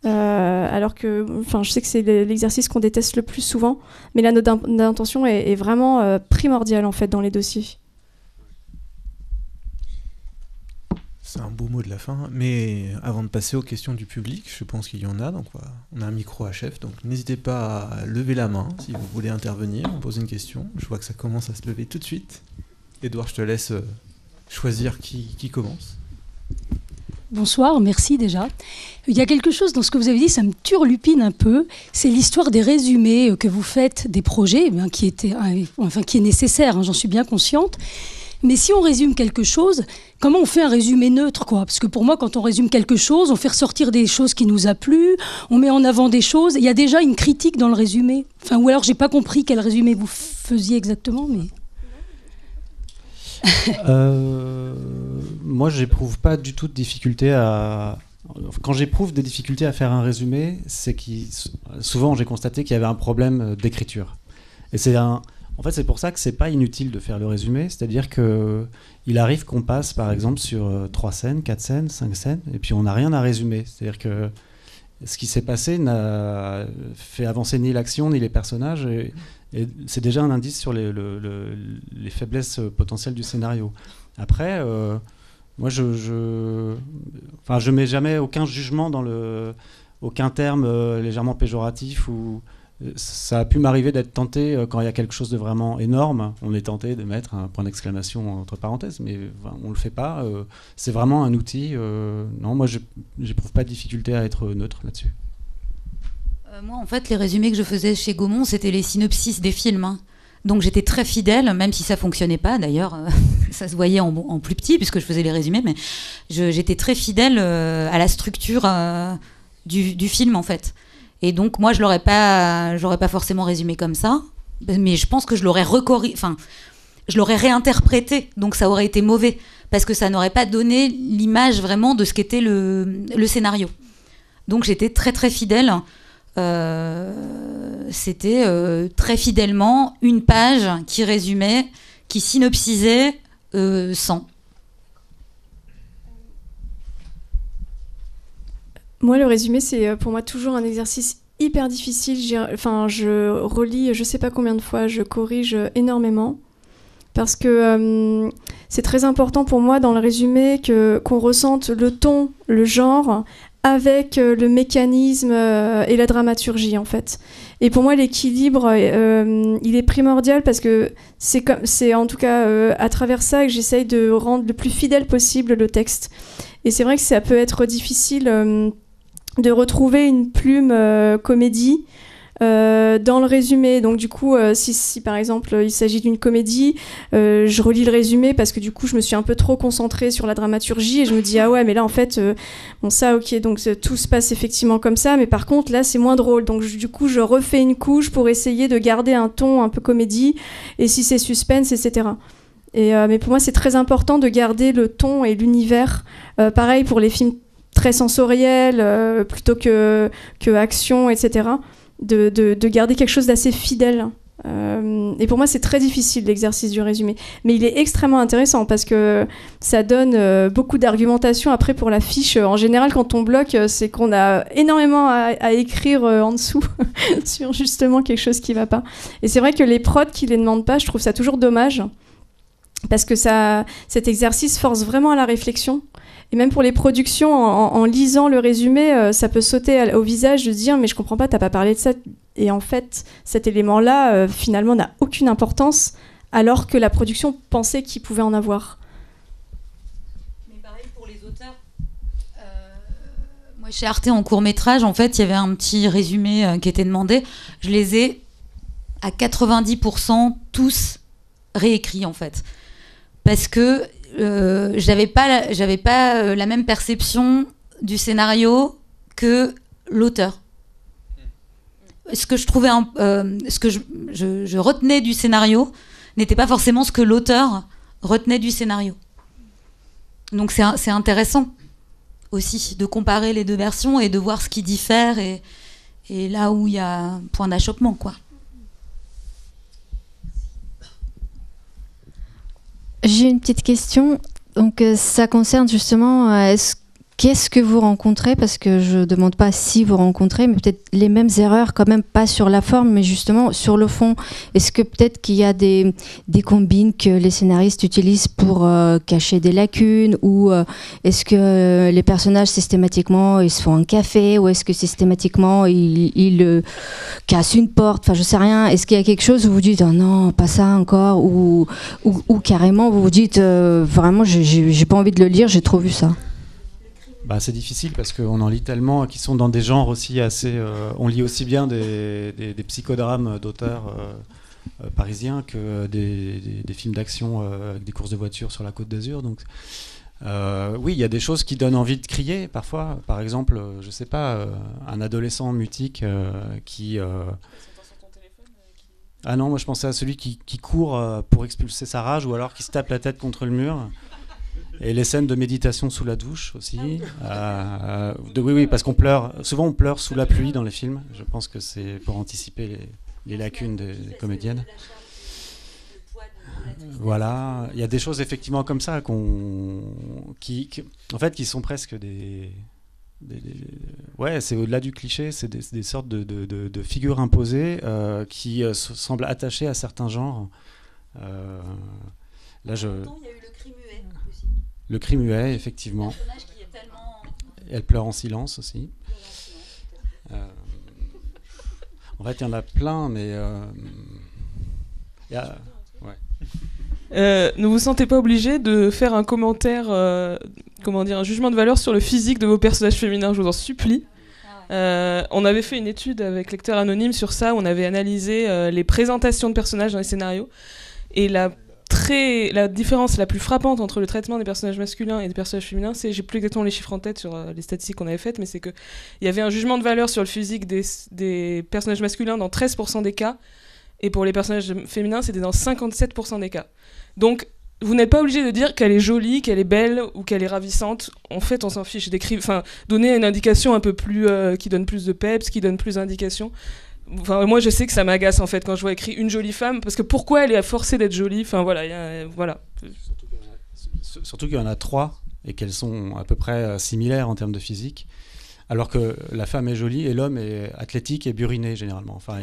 Alors que, je sais que c'est l'exercice qu'on déteste le plus souvent, mais la note d'intention est vraiment primordiale, en fait, dans les dossiers. C'est un beau mot de la fin, mais avant de passer aux questions du public, je pense qu'il y en a, donc on a un micro à chef, donc n'hésitez pas à lever la main si vous voulez intervenir, poser une question. Je vois que ça commence à se lever tout de suite. Édouard, je te laisse choisir qui commence. Bonsoir, merci déjà. Il y a quelque chose dans ce que vous avez dit, ça me turlupine un peu, c'est l'histoire des résumés que vous faites des projets, qui est nécessaire, hein, j'en suis bien consciente. Mais si on résume quelque chose, comment on fait un résumé neutre, quoi ? Parce que pour moi, quand on résume quelque chose, on fait ressortir des choses qui nous a plu, on met en avant des choses. Il y a déjà une critique dans le résumé. Ou alors, j'ai pas compris quel résumé vous faisiez exactement, mais... Moi, j'éprouve pas du tout de difficulté à... Quand j'éprouve des difficultés à faire un résumé, c'est souvent j'ai constaté qu'il y avait un problème d'écriture. Et en fait, c'est pour ça que c'est pas inutile de faire le résumé, c'est-à-dire qu'il arrive qu'on passe, par exemple, sur 3 scènes, 4 scènes, 5 scènes, et puis on n'a rien à résumer. C'est-à-dire que ce qui s'est passé n'a fait avancer ni l'action, ni les personnages, et c'est déjà un indice sur les faiblesses potentielles du scénario. Après, moi, je mets jamais aucun jugement dans aucun terme légèrement péjoratif ou... ça a pu m'arriver d'être tenté quand il y a quelque chose de vraiment énorme. On est tenté de mettre un point d'exclamation entre parenthèses, mais on le fait pas. C'est vraiment un outil. Non, moi, j'éprouve pas de difficulté à être neutre là-dessus. Moi, en fait, les résumés que je faisais chez Gaumont, c'était les synopsis des films. Hein. Donc j'étais très fidèle, même si ça fonctionnait pas. D'ailleurs, ça se voyait en plus petit puisque je faisais les résumés, mais j'étais très fidèle à la structure du film en fait. Et donc moi, je l'aurais pas forcément résumé comme ça, mais je pense que je l'aurais je l'aurais réinterprété. Donc ça aurait été mauvais parce que ça n'aurait pas donné l'image vraiment de ce qu'était le scénario. Donc j'étais très très fidèle. C'était très fidèlement une page qui résumait, qui synopsisait 100. Moi, le résumé, c'est pour moi toujours un exercice hyper difficile. Je relis, je sais pas combien de fois, je corrige énormément. Parce que c'est très important pour moi dans le résumé qu'on ressente le ton, le genre, avec le mécanisme et la dramaturgie en fait. Et pour moi l'équilibre il est primordial parce que c'est en tout cas à travers ça que j'essaye de rendre le plus fidèle possible le texte. Et c'est vrai que ça peut être difficile de retrouver une plume comédie dans le résumé. Donc du coup si par exemple il s'agit d'une comédie, je relis le résumé parce que du coup je me suis un peu trop concentrée sur la dramaturgie et je me dis ah ouais mais là en fait bon ça ok donc tout se passe effectivement comme ça mais par contre là c'est moins drôle donc du coup je refais une couche pour essayer de garder un ton un peu comédie et si c'est suspense etc. Mais pour moi c'est très important de garder le ton et l'univers. Pareil pour les films très sensoriels plutôt que action etc. De garder quelque chose d'assez fidèle. Et pour moi, c'est très difficile l'exercice du résumé. Mais il est extrêmement intéressant parce que ça donne beaucoup d'argumentation après pour la fiche. En général, quand on bloque, c'est qu'on a énormément à écrire en dessous sur justement quelque chose qui ne va pas. Et c'est vrai que les prods qui ne les demandent pas, je trouve ça toujours dommage parce que cet exercice force vraiment à la réflexion. Et même pour les productions, en lisant le résumé, ça peut sauter au visage de dire « mais je comprends pas, t'as pas parlé de ça ». Et en fait, cet élément-là, finalement, n'a aucune importance, alors que la production pensait qu'il pouvait en avoir. Mais pareil pour les auteurs. Moi, chez Arte, en court-métrage, en fait, il y avait un petit résumé qui était demandé. Je les ai, à 90%, tous réécrits, en fait. Parce que j'avais pas la même perception du scénario que l'auteur. Ce que je trouvais ce que je retenais du scénario n'était pas forcément ce que l'auteur retenait du scénario. Donc c'est intéressant aussi de comparer les deux versions et de voir ce qui diffère et là où il y a un point d'achoppement quoi. J'ai une petite question. Donc, ça concerne justement qu'est-ce que vous rencontrez, parce que je ne demande pas si vous rencontrez, mais peut-être les mêmes erreurs, quand même pas sur la forme, mais justement sur le fond. Est-ce que peut-être qu'il y a des combines que les scénaristes utilisent pour cacher des lacunes, ou est-ce que les personnages systématiquement ils se font un café, ou est-ce que systématiquement ils cassent une porte, enfin je sais rien. Est-ce qu'il y a quelque chose où vous dites oh non, pas ça encore, ou carrément vous vous dites vraiment j'ai pas envie de le lire, j'ai trop vu ça? Bah, c'est difficile parce qu'on en lit tellement qui sont dans des genres aussi assez... on lit aussi bien des psychodrames d'auteurs parisiens que des films d'action avec des courses de voitures sur la Côte d'Azur. Donc, oui, il y a des choses qui donnent envie de crier parfois. Par exemple, je sais pas, un adolescent mutique qui... Ah non, moi je pensais à celui qui court pour expulser sa rage ou alors qui se tape la tête contre le mur. Et les scènes de méditation sous la douche aussi. Oui, parce qu'on pleure. Souvent, on pleure sous la pluie dans les films. Je pense que c'est pour anticiper les lacunes des comédiennes. Voilà. Il y a des choses effectivement comme ça qui sont presque ouais, c'est au-delà du cliché. C'est des sortes de figures imposées qui semblent attachées à certains genres. Là, Le cri muet, effectivement. Qui est tellement... Elle pleure en silence aussi. En fait, il y en a plein, mais ne vous sentez pas obligé de faire un commentaire, un jugement de valeur sur le physique de vos personnages féminins, je vous en supplie. On avait fait une étude avec Lecteur Anonyme sur ça, on avait analysé les présentations de personnages dans les scénarios, et la différence la plus frappante entre le traitement des personnages masculins et des personnages féminins, c'est, j'ai plus exactement les chiffres en tête sur les statistiques qu'on avait faites, mais c'est qu'il y avait un jugement de valeur sur le physique des personnages masculins dans 13% des cas, et pour les personnages féminins, c'était dans 57% des cas. Donc, vous n'êtes pas obligé de dire qu'elle est jolie, qu'elle est belle ou qu'elle est ravissante. En fait, on s'en fiche. Donner une indication un peu plus qui donne plus de peps, qui donne plus d'indications. Enfin, moi, je sais que ça m'agace en fait quand je vois écrit une jolie femme, parce que pourquoi elle est forcée d'être jolie. Enfin voilà, voilà. Surtout qu'il y en a 3 et qu'elles sont à peu près similaires en termes de physique, alors que la femme est jolie et l'homme est athlétique et buriné généralement. Enfin,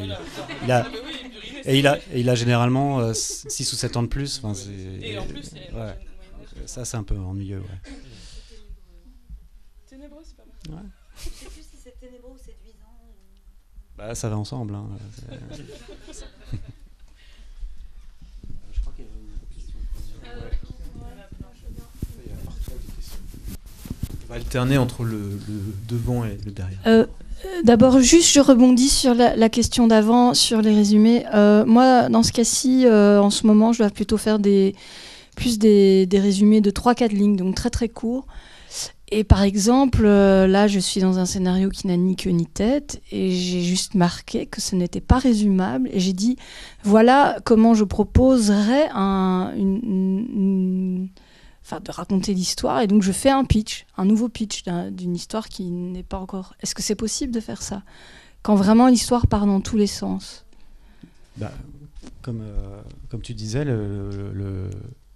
il a généralement 6 ou 7 ans de plus. Enfin, et en plus, ouais. Ça c'est un peu ennuyeux. Ouais. Ténébreux, c'est pas mal. Ouais. Je sais plus si c'est ténébreux ou séduisant. Bah, ça va ensemble. Hein. Je crois qu'il y avait une question. On va alterner entre le devant et le derrière. D'abord, juste, je rebondis sur la question d'avant, sur les résumés. Moi, dans ce cas-ci, en ce moment, je dois plutôt faire des résumés de 3-4 lignes, donc très très courts. Et par exemple, là, je suis dans un scénario qui n'a ni queue ni tête, et j'ai juste marqué que ce n'était pas résumable, et j'ai dit, voilà comment je proposerais de raconter l'histoire, et donc je fais un nouveau pitch d'une histoire qui n'est pas encore... Est-ce que c'est possible de faire ça quand vraiment l'histoire part dans tous les sens? Comme tu disais,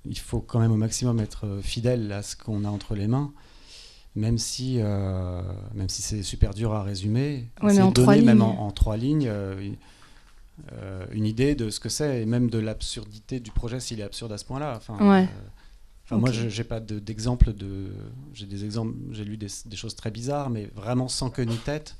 il faut quand même au maximum être fidèle à ce qu'on a entre les mains, même si c'est super dur à résumer. Ouais, mais en donner 3 lignes. Même en 3 lignes une idée de ce que c'est, et même de l'absurdité du projet s'il est absurde à ce point-là. Enfin, ouais. Okay. Moi, j'ai pas d'exemple j'ai des exemples, j'ai lu des choses très bizarres, mais vraiment sans queue ni tête.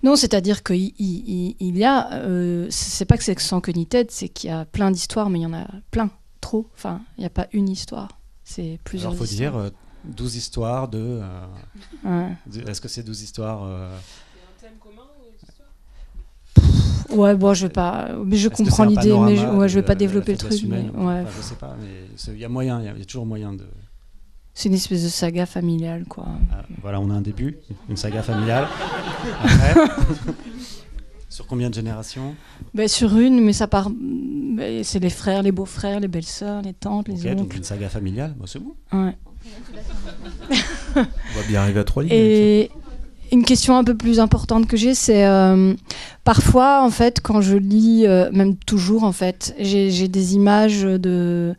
Non, c'est-à-dire qu'il y a, c'est pas que c'est sans queue ni tête, c'est qu'il y a plein d'histoires, mais il y en a plein, trop. Enfin, il n'y a pas une histoire, c'est plusieurs. Alors, faut histoires. dire 12 histoires de. Ouais. Est-ce que c'est 12 histoires Il y a un thème commun aux histoires ? Ouais, bon, je vais pas. Mais je comprends l'idée, mais je vais pas développer le truc. Humaine, mais, ouais. enfin, je sais pas, mais il y a moyen, il y a toujours moyen de. C'est une espèce de saga familiale, quoi. Voilà, on a un début, une saga familiale. Après, sur combien de générations? Sur une, mais ça part. C'est les frères, les beaux-frères, les belles-sœurs, les tantes, les oncles. Donc une saga familiale, c'est bon. Ouais. On va bien arriver à 3 lignes. Et une question un peu plus importante que j'ai, c'est parfois, en fait, quand je lis, même toujours, en fait, j'ai des images de.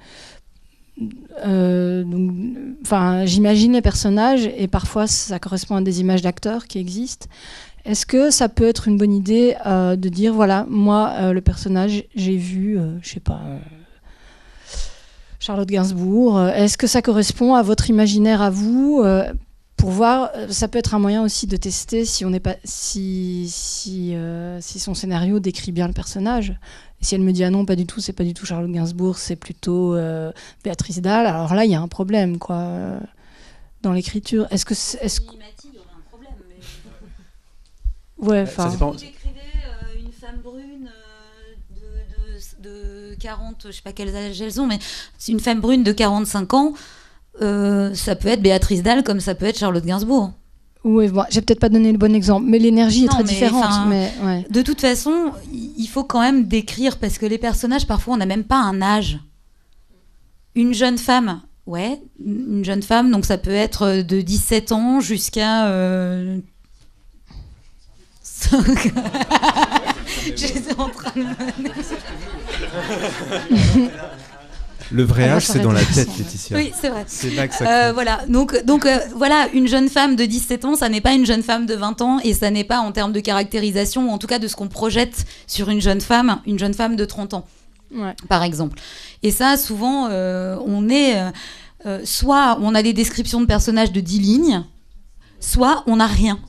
J'imagine les personnages et parfois ça correspond à des images d'acteurs qui existent. Est-ce que ça peut être une bonne idée de dire voilà, moi le personnage j'ai vu je sais pas Charlotte Gainsbourg, est-ce que ça correspond à votre imaginaire à vous, pour voir, ça peut être un moyen aussi de tester si on n'est pas si son scénario décrit bien le personnage. Et si elle me dit ah non, pas du tout, c'est pas du tout Charlotte Gainsbourg, c'est plutôt Béatrice Dalle, alors là il y a un problème quoi dans l'écriture. Est-ce que Mimati, il y aurait un problème. Mais... ouais, enfin. Vous décrivez une femme brune de 40, je sais pas quels âges elles ont, mais c'est une femme brune de 45 ans. Ça peut être Béatrice Dalle comme ça peut être Charlotte Gainsbourg. Oui, bon, j'ai peut-être pas donné le bon exemple, mais l'énergie est très différente. Mais, ouais. De toute façon, il faut quand même décrire, parce que les personnages, parfois, on n'a même pas un âge. Une jeune femme, ouais, une jeune femme, donc ça peut être de 17 ans jusqu'à... J'étais en train de Le vrai âge, c'est dans la tête, Laetitia. Oui, c'est vrai. C'est là que ça voilà. Donc voilà, une jeune femme de 17 ans, ça n'est pas une jeune femme de 20 ans, et ça n'est pas en termes de caractérisation, ou en tout cas de ce qu'on projette sur une jeune femme de 30 ans, ouais. Par exemple. Et ça, souvent, on est... soit on a des descriptions de personnages de 10 lignes, soit on n'a rien.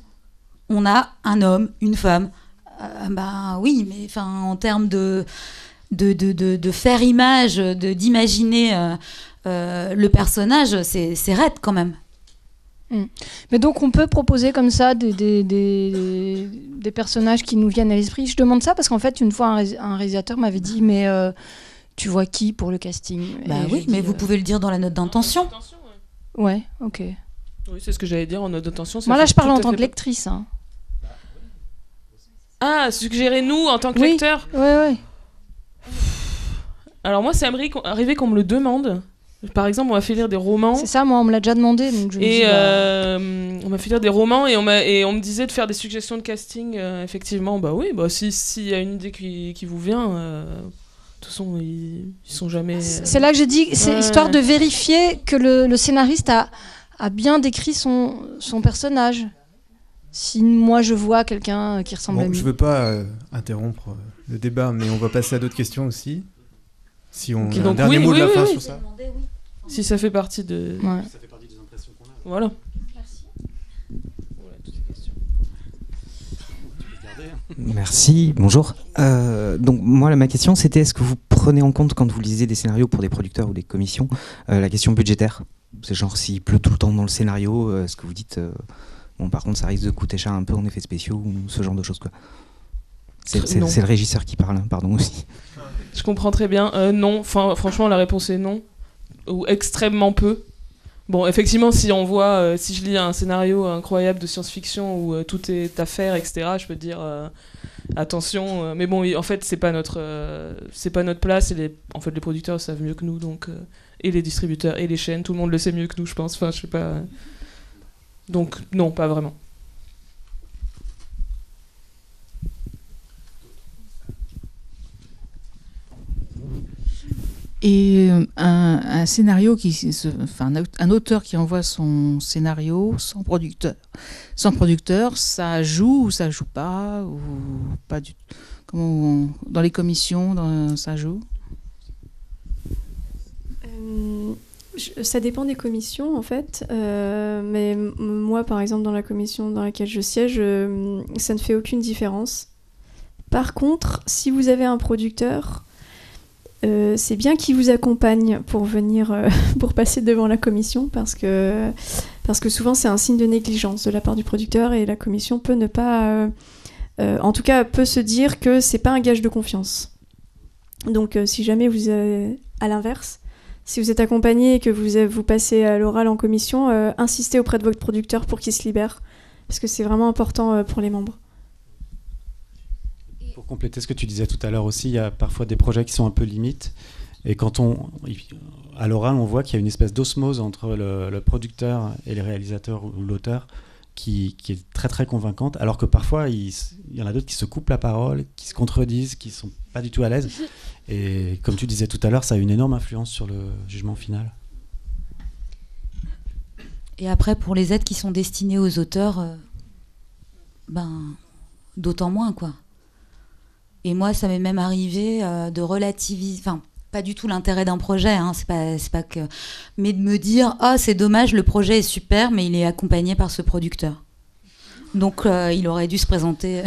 On a un homme, une femme, Oui, mais en termes de faire image, d'imaginer le personnage, c'est raide quand même. Mais donc on peut proposer comme ça des personnages qui nous viennent à l'esprit. Je demande ça parce qu'en fait une fois un réalisateur m'avait dit mais tu vois qui pour le casting? Oui, mais vous pouvez le dire dans la note d'intention. Ouais, ok. Oui, c'est ce que j'allais dire en note d'intention. Moi là je parle en tant que lectrice. Hein. Ah, suggérer nous en tant que lecteur. Ouais. Alors moi c'est arrivé qu'on me le demande. Par exemple, on m'a fait lire des romans. C'est ça, moi, on me l'a déjà demandé. Donc on m'a fait lire des romans et on me disait de faire des suggestions de casting. Effectivement, s'il y a une idée qui vous vient, de toute façon, ils sont jamais... C'est là que j'ai dit, c'est histoire de vérifier que le scénariste a bien décrit son personnage. Si moi, je vois quelqu'un qui ressemble à lui. Je ne veux pas interrompre le débat, mais on va passer à d'autres questions aussi. Si on a un dernier mot de la fin sur ça. Si ça fait partie de... Ouais. Ça fait partie des impressions qu'on a. Voilà. Merci. Voilà, toutes ces questions. Merci, bonjour. Donc moi, ma question, c'était est-ce que vous prenez en compte quand vous lisez des scénarios pour des producteurs ou des commissions la question budgétaire? C'est genre s'il pleut tout le temps dans le scénario, est-ce que vous dites par contre ça risque de coûter cher un peu en effets spéciaux ou ce genre de choses quoi. C'est le régisseur qui parle, pardon aussi. Je comprends très bien. Non, franchement la réponse est non. Ou extrêmement peu. Bon, effectivement, si je lis un scénario incroyable de science-fiction où tout est à faire, etc., je peux te dire attention. Mais bon, en fait, c'est pas notre place. Et en fait, les producteurs savent mieux que nous, donc et les distributeurs et les chaînes, tout le monde le sait mieux que nous, je pense. Enfin, je sais pas. Donc non, pas vraiment. Et un scénario un auteur qui envoie son scénario sans producteur, ça joue ou ça joue pas ou pas du tout. Dans les commissions, ça joue? Ça dépend des commissions en fait, mais moi par exemple dans la commission dans laquelle je siège, ça ne fait aucune différence. Par contre, si vous avez un producteur, c'est bien qu'il vous accompagne pour venir, pour passer devant la commission, parce que souvent c'est un signe de négligence de la part du producteur et la commission peut ne pas, en tout cas peut se dire que c'est pas un gage de confiance. Donc si jamais vous avez, à l'inverse, si vous êtes accompagné et que vous passez à l'oral en commission, insistez auprès de votre producteur pour qu'il se libère, parce que c'est vraiment important pour les membres. Pour compléter ce que tu disais tout à l'heure aussi, il y a parfois des projets qui sont un peu limites. Et à l'oral, on voit qu'il y a une espèce d'osmose entre le producteur et les réalisateurs ou l'auteur qui est très très convaincante. Alors que parfois, il y en a d'autres qui se coupent la parole, qui se contredisent, qui ne sont pas du tout à l'aise. Et comme tu disais tout à l'heure, ça a une énorme influence sur le jugement final. Et après, pour les aides qui sont destinées aux auteurs, d'autant moins, quoi. Et moi, ça m'est même arrivé de relativiser, pas du tout l'intérêt d'un projet, hein, c'est pas que, mais de me dire, c'est dommage, le projet est super, mais il est accompagné par ce producteur. Donc, il aurait dû se présenter.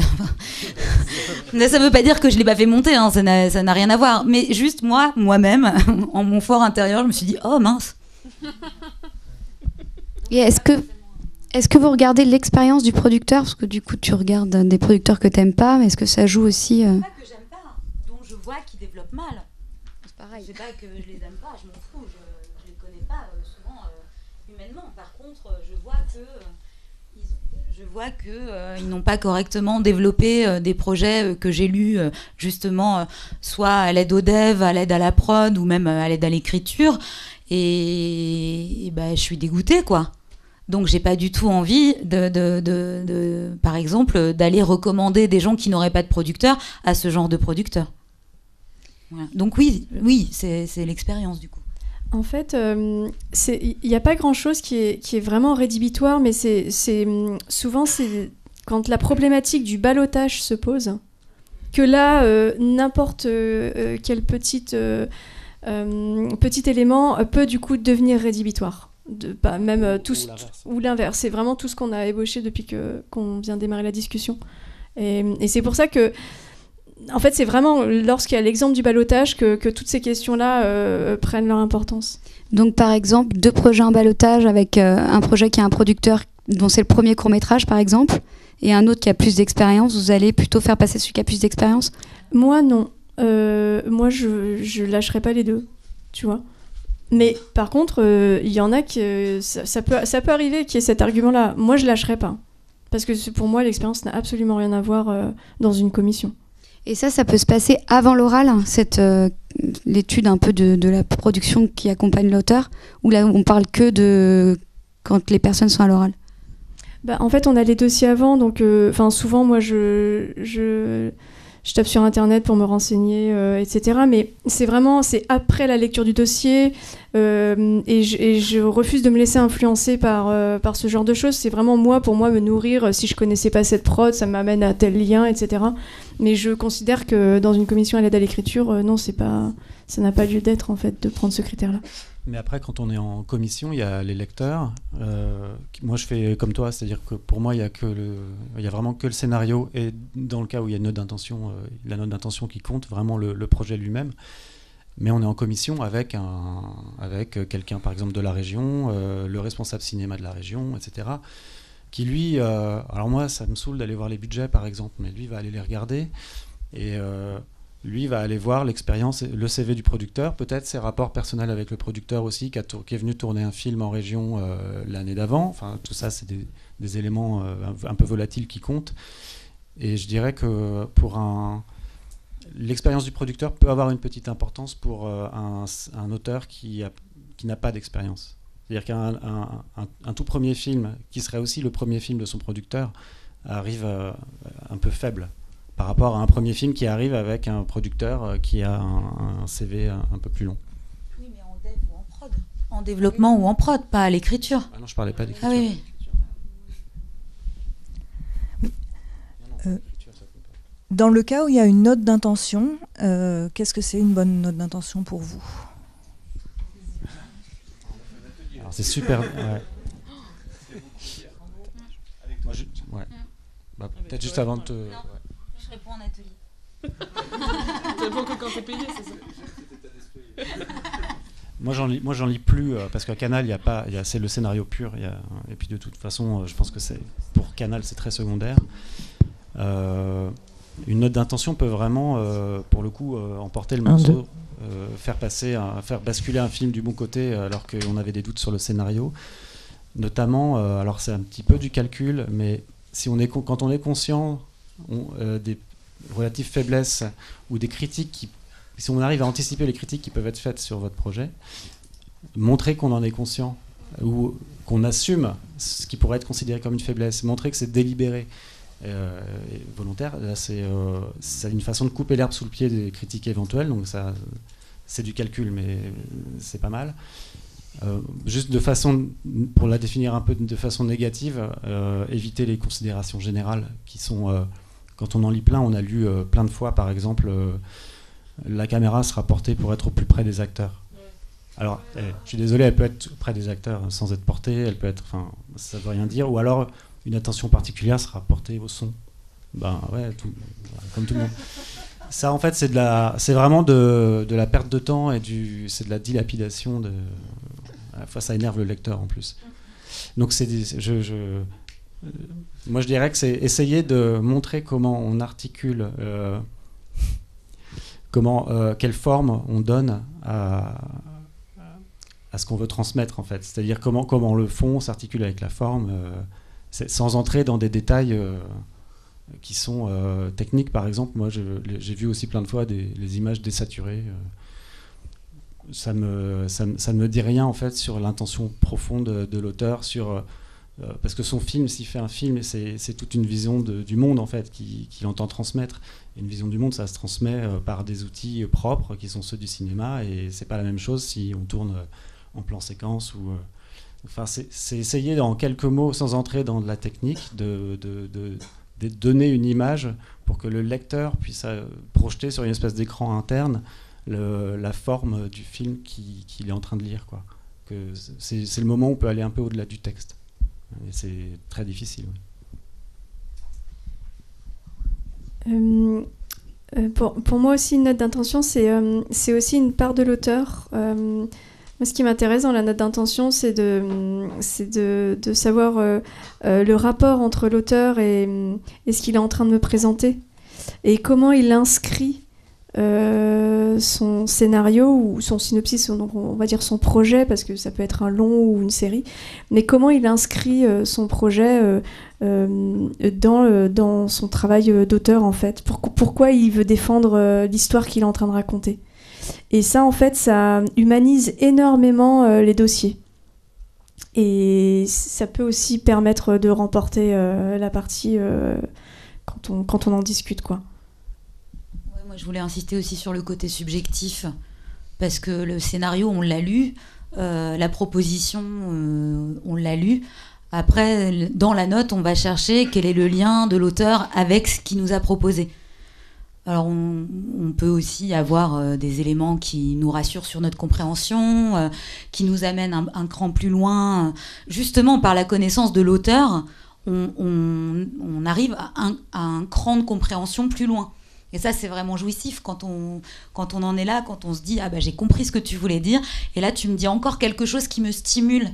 Mais ça veut pas dire que je l'ai pas fait monter, hein, ça n'a rien à voir. Mais juste moi-même, en mon fort intérieur, je me suis dit, oh mince. Et est-ce que vous regardez l'expérience du producteur? Parce que du coup, tu regardes des producteurs que t'aimes pas, mais est-ce que ça joue aussi C'est pas que j'aime pas, dont je vois qu'ils développent mal. C'est pareil. C'est pas que je les aime pas, je m'en fous, je les connais pas souvent humainement. Par contre, je vois que ils n'ont pas correctement développé des projets que j'ai lus justement, soit à l'aide au dev, à l'aide à la prod, ou même à l'aide à l'écriture. Et je suis dégoûtée, quoi. Donc j'ai pas du tout envie par exemple, d'aller recommander des gens qui n'auraient pas de producteur à ce genre de producteur. Voilà. Donc oui, c'est l'expérience du coup. En fait, il n'y a pas grand-chose qui est vraiment rédhibitoire, mais souvent c'est quand la problématique du ballottage se pose, que là, n'importe quel petit élément peut du coup devenir rédhibitoire. Même ou l'inverse. C'est vraiment tout ce qu'on a ébauché depuis qu'on vient démarrer la discussion. Et c'est pour ça que, en fait, c'est vraiment lorsqu'il y a l'exemple du ballottage que toutes ces questions-là prennent leur importance. Donc, par exemple, 2 projets en ballottage avec un projet qui a un producteur dont c'est le premier court-métrage, par exemple, et un autre qui a plus d'expérience, vous allez plutôt faire passer celui qui a plus d'expérience ? Moi, non. Moi, je lâcherai pas les deux, tu vois. Mais par contre, il y en a que ça peut arriver qu'il y ait cet argument-là. Moi, je lâcherai pas. Parce que pour moi, l'expérience n'a absolument rien à voir dans une commission. Et ça peut se passer avant l'oral, l'étude un peu de la production qui accompagne l'auteur, ou là on parle que de quand les personnes sont à l'oral? En fait, on a les dossiers avant, donc souvent, moi, je tape sur Internet pour me renseigner, etc. Mais c'est après la lecture du dossier, et je refuse de me laisser influencer par ce genre de choses. C'est vraiment pour moi, me nourrir. Si je connaissais pas cette prod, ça m'amène à tel lien, etc. Mais je considère que dans une commission à l'aide à l'écriture, non, ça n'a pas lieu d'être, en fait, de prendre ce critère-là. Mais après, quand on est en commission, il y a les lecteurs. Moi, je fais comme toi, c'est-à-dire que pour moi, il y a vraiment que le scénario, et dans le cas où il y a une note d'intention, la note d'intention qui compte, vraiment le projet lui-même. Mais on est en commission avec quelqu'un, par exemple, de la région, le responsable cinéma de la région, etc., qui lui... alors moi, ça me saoule d'aller voir les budgets, par exemple, mais lui va aller les regarder, et... lui va aller voir l'expérience, le CV du producteur, peut-être ses rapports personnels avec le producteur aussi, qui est venu tourner un film en région l'année d'avant. Enfin, tout ça, c'est des éléments un peu volatiles qui comptent. Et je dirais que l'expérience du producteur peut avoir une petite importance pour un auteur qui n'a pas d'expérience. C'est-à-dire qu'un tout premier film, qui serait aussi le premier film de son producteur, arrive un peu faible par rapport à un premier film qui arrive avec un producteur qui a un CV un peu plus long. Oui, mais en dev ou en prod. En développement ou en prod, pas à l'écriture. Ah non, je parlais pas d'écriture. Ah oui. Dans le cas où il y a une note d'intention, qu'est-ce que c'est une bonne note d'intention pour vous? Alors c'est super... Ouais. Moi, peut-être juste avant de te... Non, je réponds en atelier. C'est bon que quand t'es payé, c'est ça. Moi, j'en lis plus, parce qu'à Canal, c'est le scénario pur. Et puis de toute façon, je pense que pour Canal, c'est très secondaire. Une note d'intention peut vraiment, pour le coup, emporter le morceau, faire basculer un film du bon côté, alors qu'on avait des doutes sur le scénario. Notamment, alors c'est un petit peu du calcul, mais quand on est conscient des relatives faiblesses ou des critiques si on arrive à anticiper les critiques qui peuvent être faites sur votre projet, montrer qu'on en est conscient ou qu'on assume ce qui pourrait être considéré comme une faiblesse, montrer que c'est délibéré et volontaire, là, c'est une façon de couper l'herbe sous le pied des critiques éventuelles, donc ça, c'est du calcul, mais c'est pas mal. Juste pour la définir un peu de façon négative, éviter les considérations générales qui sont... quand on en lit plein, on a lu plein de fois, par exemple, la caméra sera portée pour être au plus près des acteurs. Alors, je suis désolé, elle peut être près des acteurs sans être portée, elle peut être... Enfin, ça ne veut rien dire. Ou alors, une attention particulière sera portée au son. Ben ouais, comme tout le monde. Ça, en fait, c'est vraiment de la perte de temps et c'est de la dilapidation. À la fois, ça énerve le lecteur en plus. Donc, moi, je dirais que c'est essayer de montrer comment on articule, quelle forme on donne à ce qu'on veut transmettre, en fait. C'est-à-dire comment le fond s'articule avec la forme, sans entrer dans des détails qui sont techniques. Par exemple, moi, j'ai vu aussi plein de fois les images désaturées. Ça ne me dit rien, en fait, sur l'intention profonde de l'auteur, parce que son film, s'il fait un film, c'est toute une vision du monde, en fait, qu'il entend transmettre. Et une vision du monde, ça se transmet par des outils propres qui sont ceux du cinéma, et c'est pas la même chose si on tourne en plan séquence ou... Enfin, c'est essayer, en quelques mots, sans entrer dans de la technique, de donner une image pour que le lecteur puisse projeter sur une espèce d'écran interne la forme du film qu'il est en train de lire, quoi. C'est le moment où on peut aller un peu au-delà du texte. Et c'est très difficile. Oui. Pour moi aussi, une note d'intention, c'est aussi une part de l'auteur. Moi, ce qui m'intéresse dans la note d'intention, c'est de savoir le rapport entre l'auteur et ce qu'il est en train de me présenter, et comment il inscrit son scénario ou son synopsis, donc on va dire son projet, parce que ça peut être un long ou une série, mais comment il inscrit son projet dans son travail d'auteur, en fait. Pourquoi il veut défendre l'histoire qu'il est en train de raconter. Et ça, en fait, ça humanise énormément les dossiers. Et ça peut aussi permettre de remporter la partie quand on en discute, quoi. Ouais, moi, je voulais insister aussi sur le côté subjectif, parce que le scénario, on l'a lu, la proposition, on l'a lu. Après, dans la note, on va chercher quel est le lien de l'auteur avec ce qu'il nous a proposé. Alors, on peut aussi avoir des éléments qui nous rassurent sur notre compréhension, qui nous amènent un cran plus loin. Justement, par la connaissance de l'auteur, on arrive à un cran de compréhension plus loin. Et ça, c'est vraiment jouissif quand on en est là, quand on se dit « Ah bah j'ai compris ce que tu voulais dire », et là, tu me dis encore quelque chose qui me stimule.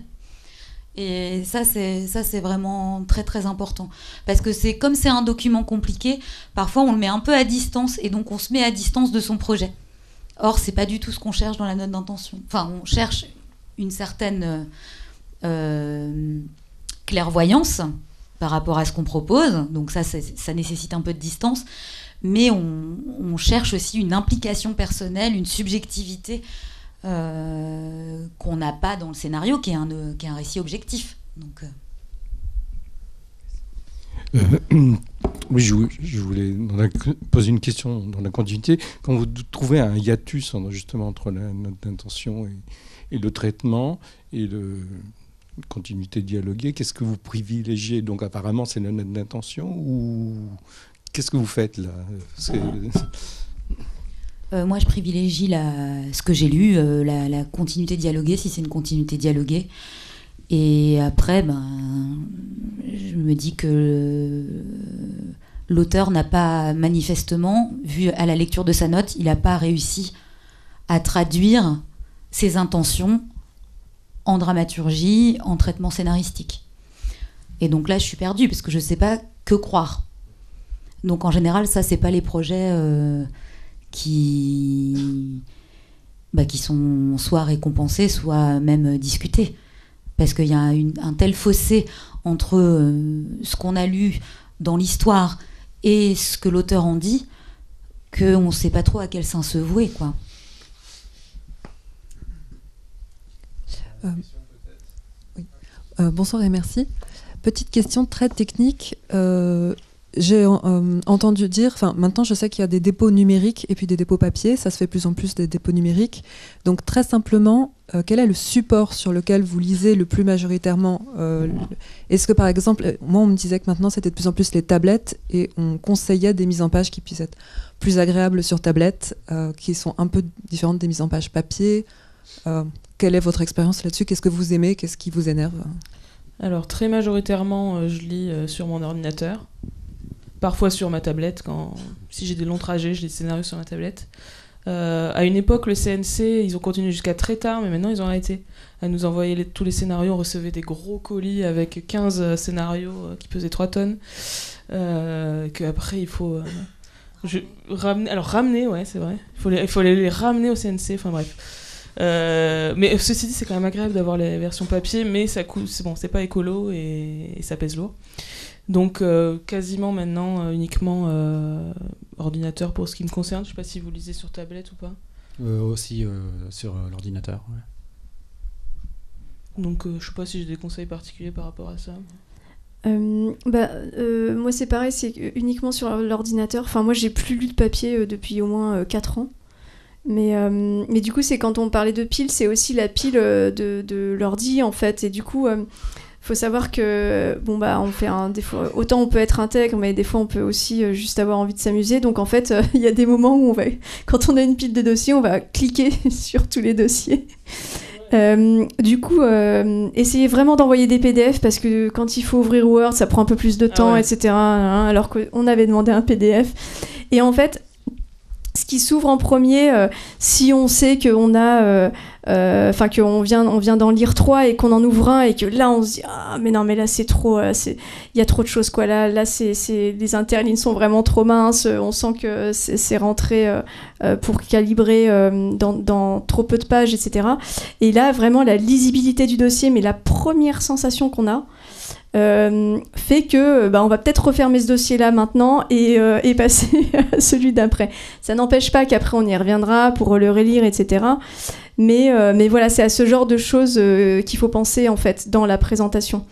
Et ça, c'est vraiment très, très important. Parce que comme c'est un document compliqué, parfois, on le met un peu à distance, et donc on se met à distance de son projet. Or, c'est pas du tout ce qu'on cherche dans la note d'intention. Enfin, on cherche une certaine clairvoyance par rapport à ce qu'on propose. Donc ça nécessite un peu de distance. Mais on cherche aussi une implication personnelle, une subjectivité qu'on n'a pas dans le scénario, qui est un récit objectif. Donc, oui, je voulais poser une question dans la continuité. Quand vous trouvez un hiatus justement entre la note d'intention et le traitement et la continuité dialoguée, qu'est-ce que vous privilégiez? Donc apparemment c'est la note d'intention, ou qu'est-ce que vous faites là? Moi, je privilégie ce que j'ai lu, la continuité dialoguée, si c'est une continuité dialoguée. Et après, je me dis que l'auteur n'a pas, manifestement, vu à la lecture de sa note, il n'a pas réussi à traduire ses intentions en dramaturgie, en traitement scénaristique. Et donc là, je suis perdue, parce que je ne sais pas que croire. Donc en général, ça, c'est pas les projets qui sont soit récompensés, soit même discutés. Parce qu'il y a un tel fossé entre ce qu'on a lu dans l'histoire et ce que l'auteur en dit, qu'on ne sait pas trop à quel sein se vouer, quoi. Oui. Bonsoir et merci. Petite question très technique. J'ai entendu dire, maintenant je sais qu'il y a des dépôts numériques et puis des dépôts papier, ça se fait de plus en plus des dépôts numériques. Donc très simplement, quel est le support sur lequel vous lisez le plus majoritairement? Est-ce que par exemple, moi on me disait que maintenant c'était de plus en plus les tablettes, et on conseillait des mises en page qui puissent être plus agréables sur tablette, qui sont un peu différentes des mises en page papier. Quelle est votre expérience là-dessus? Qu'est-ce que vous aimez? Qu'est-ce qui vous énerve? Alors très majoritairement, je lis sur mon ordinateur. Parfois sur ma tablette, si j'ai des longs trajets, je lis des scénarios sur ma tablette. À une époque, le CNC, ils ont continué jusqu'à très tard, mais maintenant ils ont arrêté à nous envoyer tous les scénarios. On recevait des gros colis avec 15 scénarios qui pesaient 3 tonnes. Qu'après, il faut ramener, ouais, c'est vrai. Il faut les ramener au CNC, enfin bref. Mais ceci dit, c'est quand même agréable d'avoir les versions papier, mais ça coûte, c'est pas écolo et ça pèse lourd. Donc quasiment maintenant uniquement ordinateur pour ce qui me concerne. Je sais pas si vous lisez sur tablette ou pas. Aussi sur l'ordinateur. Ouais. Donc je sais pas si j'ai des conseils particuliers par rapport à ça. Moi c'est pareil, c'est uniquement sur l'ordinateur. Enfin moi j'ai plus lu de papier depuis au moins 4 ans. Mais du coup c'est quand on parlait de pile, c'est aussi la pile de l'ordi en fait. Et du coup faut savoir que on fait des fois, autant on peut être intègre, mais des fois on peut aussi juste avoir envie de s'amuser. Donc en fait il y a des moments où quand on a une pile de dossiers, on va cliquer sur tous les dossiers. Du coup, essayez vraiment d'envoyer des PDF parce que quand il faut ouvrir Word, ça prend un peu plus de temps, etc. Hein, alors qu'on avait demandé un PDF. Et en fait, ce qui s'ouvre en premier, si on sait qu'on a, qu'on vient d'en lire 3 et qu'on en ouvre un et que là on se dit mais non mais là c'est trop, il y a trop de choses quoi. Là c'est les interlignes sont vraiment trop minces. On sent que c'est rentré pour calibrer dans trop peu de pages, etc. Et là vraiment la lisibilité du dossier, mais la première sensation qu'on a. Fait que on va peut-être refermer ce dossier-là maintenant et passer à celui d'après. Ça n'empêche pas qu'après on y reviendra pour le relire, etc. Mais voilà, c'est à ce genre de choses qu'il faut penser en fait dans la présentation,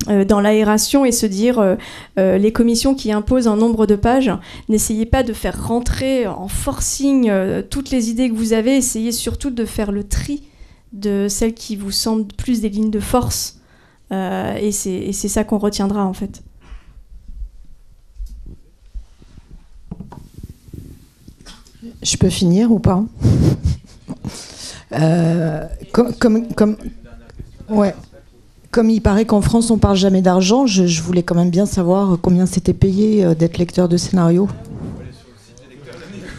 dans l'aération, et se dire les commissions qui imposent un nombre de pages, n'essayez pas de faire rentrer en forcing toutes les idées que vous avez. Essayez surtout de faire le tri de celles qui vous semblent plus des lignes de force. Et c'est ça qu'on retiendra en fait. Je peux finir ou pas? Comme il paraît qu'en France on parle jamais d'argent, je voulais quand même bien savoir combien c'était payé d'être lecteur de scénario.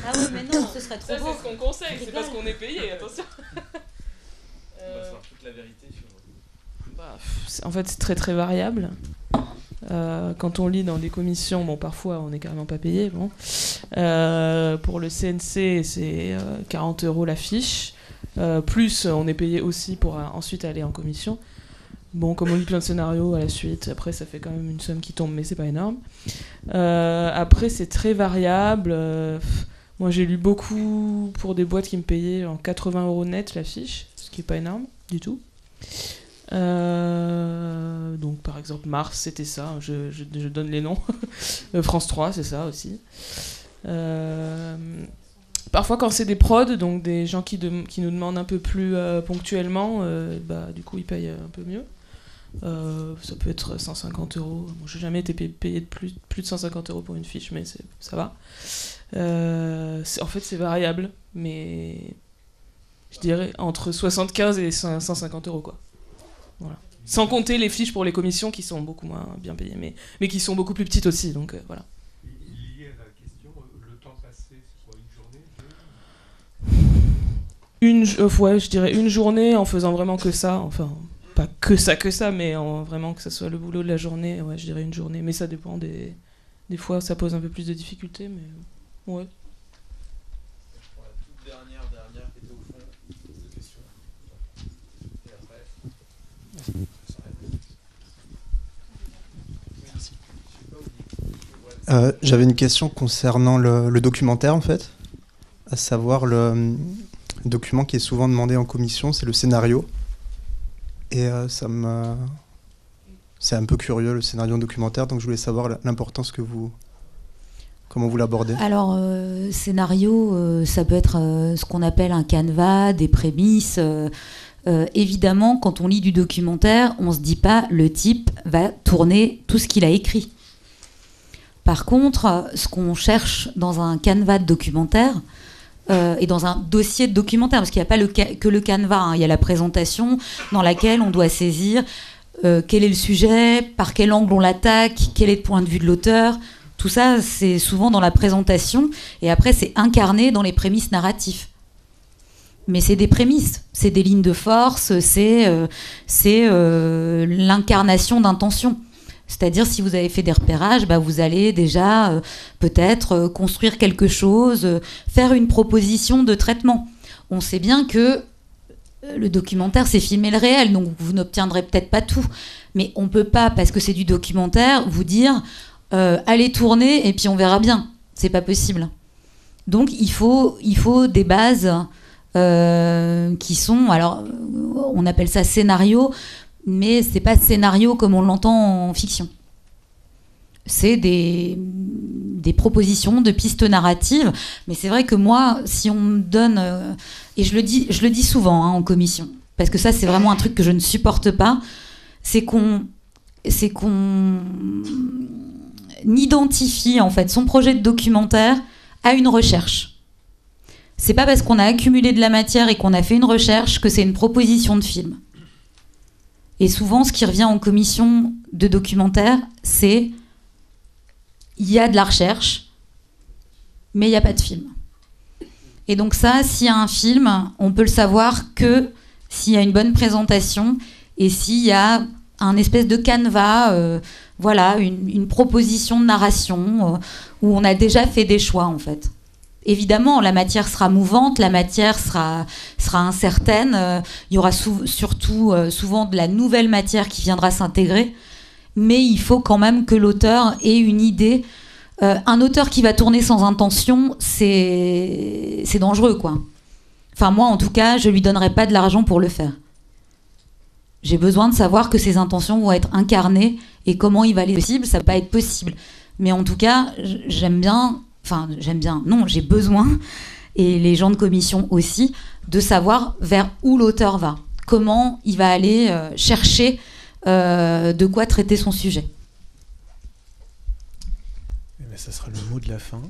Ah oui, mais non, ce serait trop beau. C'est ce qu'on conseille, c'est parce qu'on est payé, attention. On va savoir toute la vérité sur... En fait, c'est très très variable. Quand on lit dans des commissions, bon, parfois on n'est carrément pas payé. Bon. Pour le CNC, c'est 40 € la fiche. Plus on est payé aussi pour ensuite aller en commission. Bon, comme on lit plein de scénarios à la suite, après ça fait quand même une somme qui tombe, mais c'est pas énorme. Après, c'est très variable. Moi, j'ai lu beaucoup pour des boîtes qui me payaient en 80 € net la fiche, ce qui est pas énorme du tout. Donc par exemple Mars, c'était ça, je donne les noms. France 3, c'est ça aussi. Parfois quand c'est des prods, donc des gens qui nous demandent un peu plus ponctuellement, du coup ils payent un peu mieux. Ça peut être 150 €. Bon, j'ai jamais été payé de plus de 150 € pour une fiche, mais ça va. En fait c'est variable, mais je dirais entre 75 et 150 € quoi. Voilà. Sans compter les fiches pour les commissions qui sont beaucoup moins bien payées, mais qui sont beaucoup plus petites aussi, donc voilà. Lié à la question, le temps passé, c'est quoi, une journée? Je dirais une journée en faisant vraiment que ça, enfin pas que ça, mais vraiment que ça soit le boulot de la journée, ouais, je dirais une journée, mais ça dépend des fois ça pose un peu plus de difficultés, mais ouais. Je prends la toute dernière qui était au fond de cette question. Et après... J'avais une question concernant le documentaire en fait, à savoir le document qui est souvent demandé en commission, c'est le scénario. Et c'est un peu curieux le scénario en documentaire, donc je voulais savoir l'importance comment vous l'abordez. Alors scénario, ça peut être ce qu'on appelle un canevas, des prémices. Évidemment, quand on lit du documentaire, on se dit pas le type va tourner tout ce qu'il a écrit. Par contre, ce qu'on cherche dans un canevas de documentaire et dans un dossier de documentaire, parce qu'il n'y a pas que le canevas, hein, il y a la présentation dans laquelle on doit saisir quel est le sujet, par quel angle on l'attaque, quel est le point de vue de l'auteur. Tout ça, c'est souvent dans la présentation, et après, c'est incarné dans les prémices narratives. Mais c'est des prémices, c'est des lignes de force, c'est l'incarnation d'intention. C'est-à-dire, si vous avez fait des repérages, vous allez déjà peut-être construire quelque chose, faire une proposition de traitement. On sait bien que le documentaire, c'est filmer le réel, donc vous n'obtiendrez peut-être pas tout. Mais on ne peut pas, parce que c'est du documentaire, vous dire allez tourner et puis on verra bien. C'est pas possible. Donc il faut des bases qui sont, alors on appelle ça scénario, mais c'est pas scénario comme on l'entend en fiction. C'est des propositions de pistes narratives, mais c'est vrai que moi, si on me donne, et je le dis souvent en commission, parce que ça c'est vraiment un truc que je ne supporte pas, c'est qu'on identifie en fait son projet de documentaire à une recherche. C'est pas parce qu'on a accumulé de la matière et qu'on a fait une recherche que c'est une proposition de film. Et souvent, ce qui revient en commission de documentaire, c'est il y a de la recherche, mais il n'y a pas de film. Et donc ça, s'il y a un film, on peut le savoir que s'il y a une bonne présentation et s'il y a un espèce de canevas, voilà, une proposition de narration où on a déjà fait des choix, en fait. Évidemment, la matière sera mouvante, la matière sera incertaine, il y aura surtout souvent de la nouvelle matière qui viendra s'intégrer, mais il faut quand même que l'auteur ait une idée. Un auteur qui va tourner sans intention, c'est dangereux, quoi. Enfin, moi, en tout cas, je lui donnerai pas de l'argent pour le faire. J'ai besoin de savoir que ses intentions vont être incarnées et comment il va les possible, ça va pas être possible. Mais en tout cas, j'ai besoin, et les gens de commission aussi, de savoir vers où l'auteur va, comment il va aller chercher de quoi traiter son sujet. Ça sera le mot de la fin.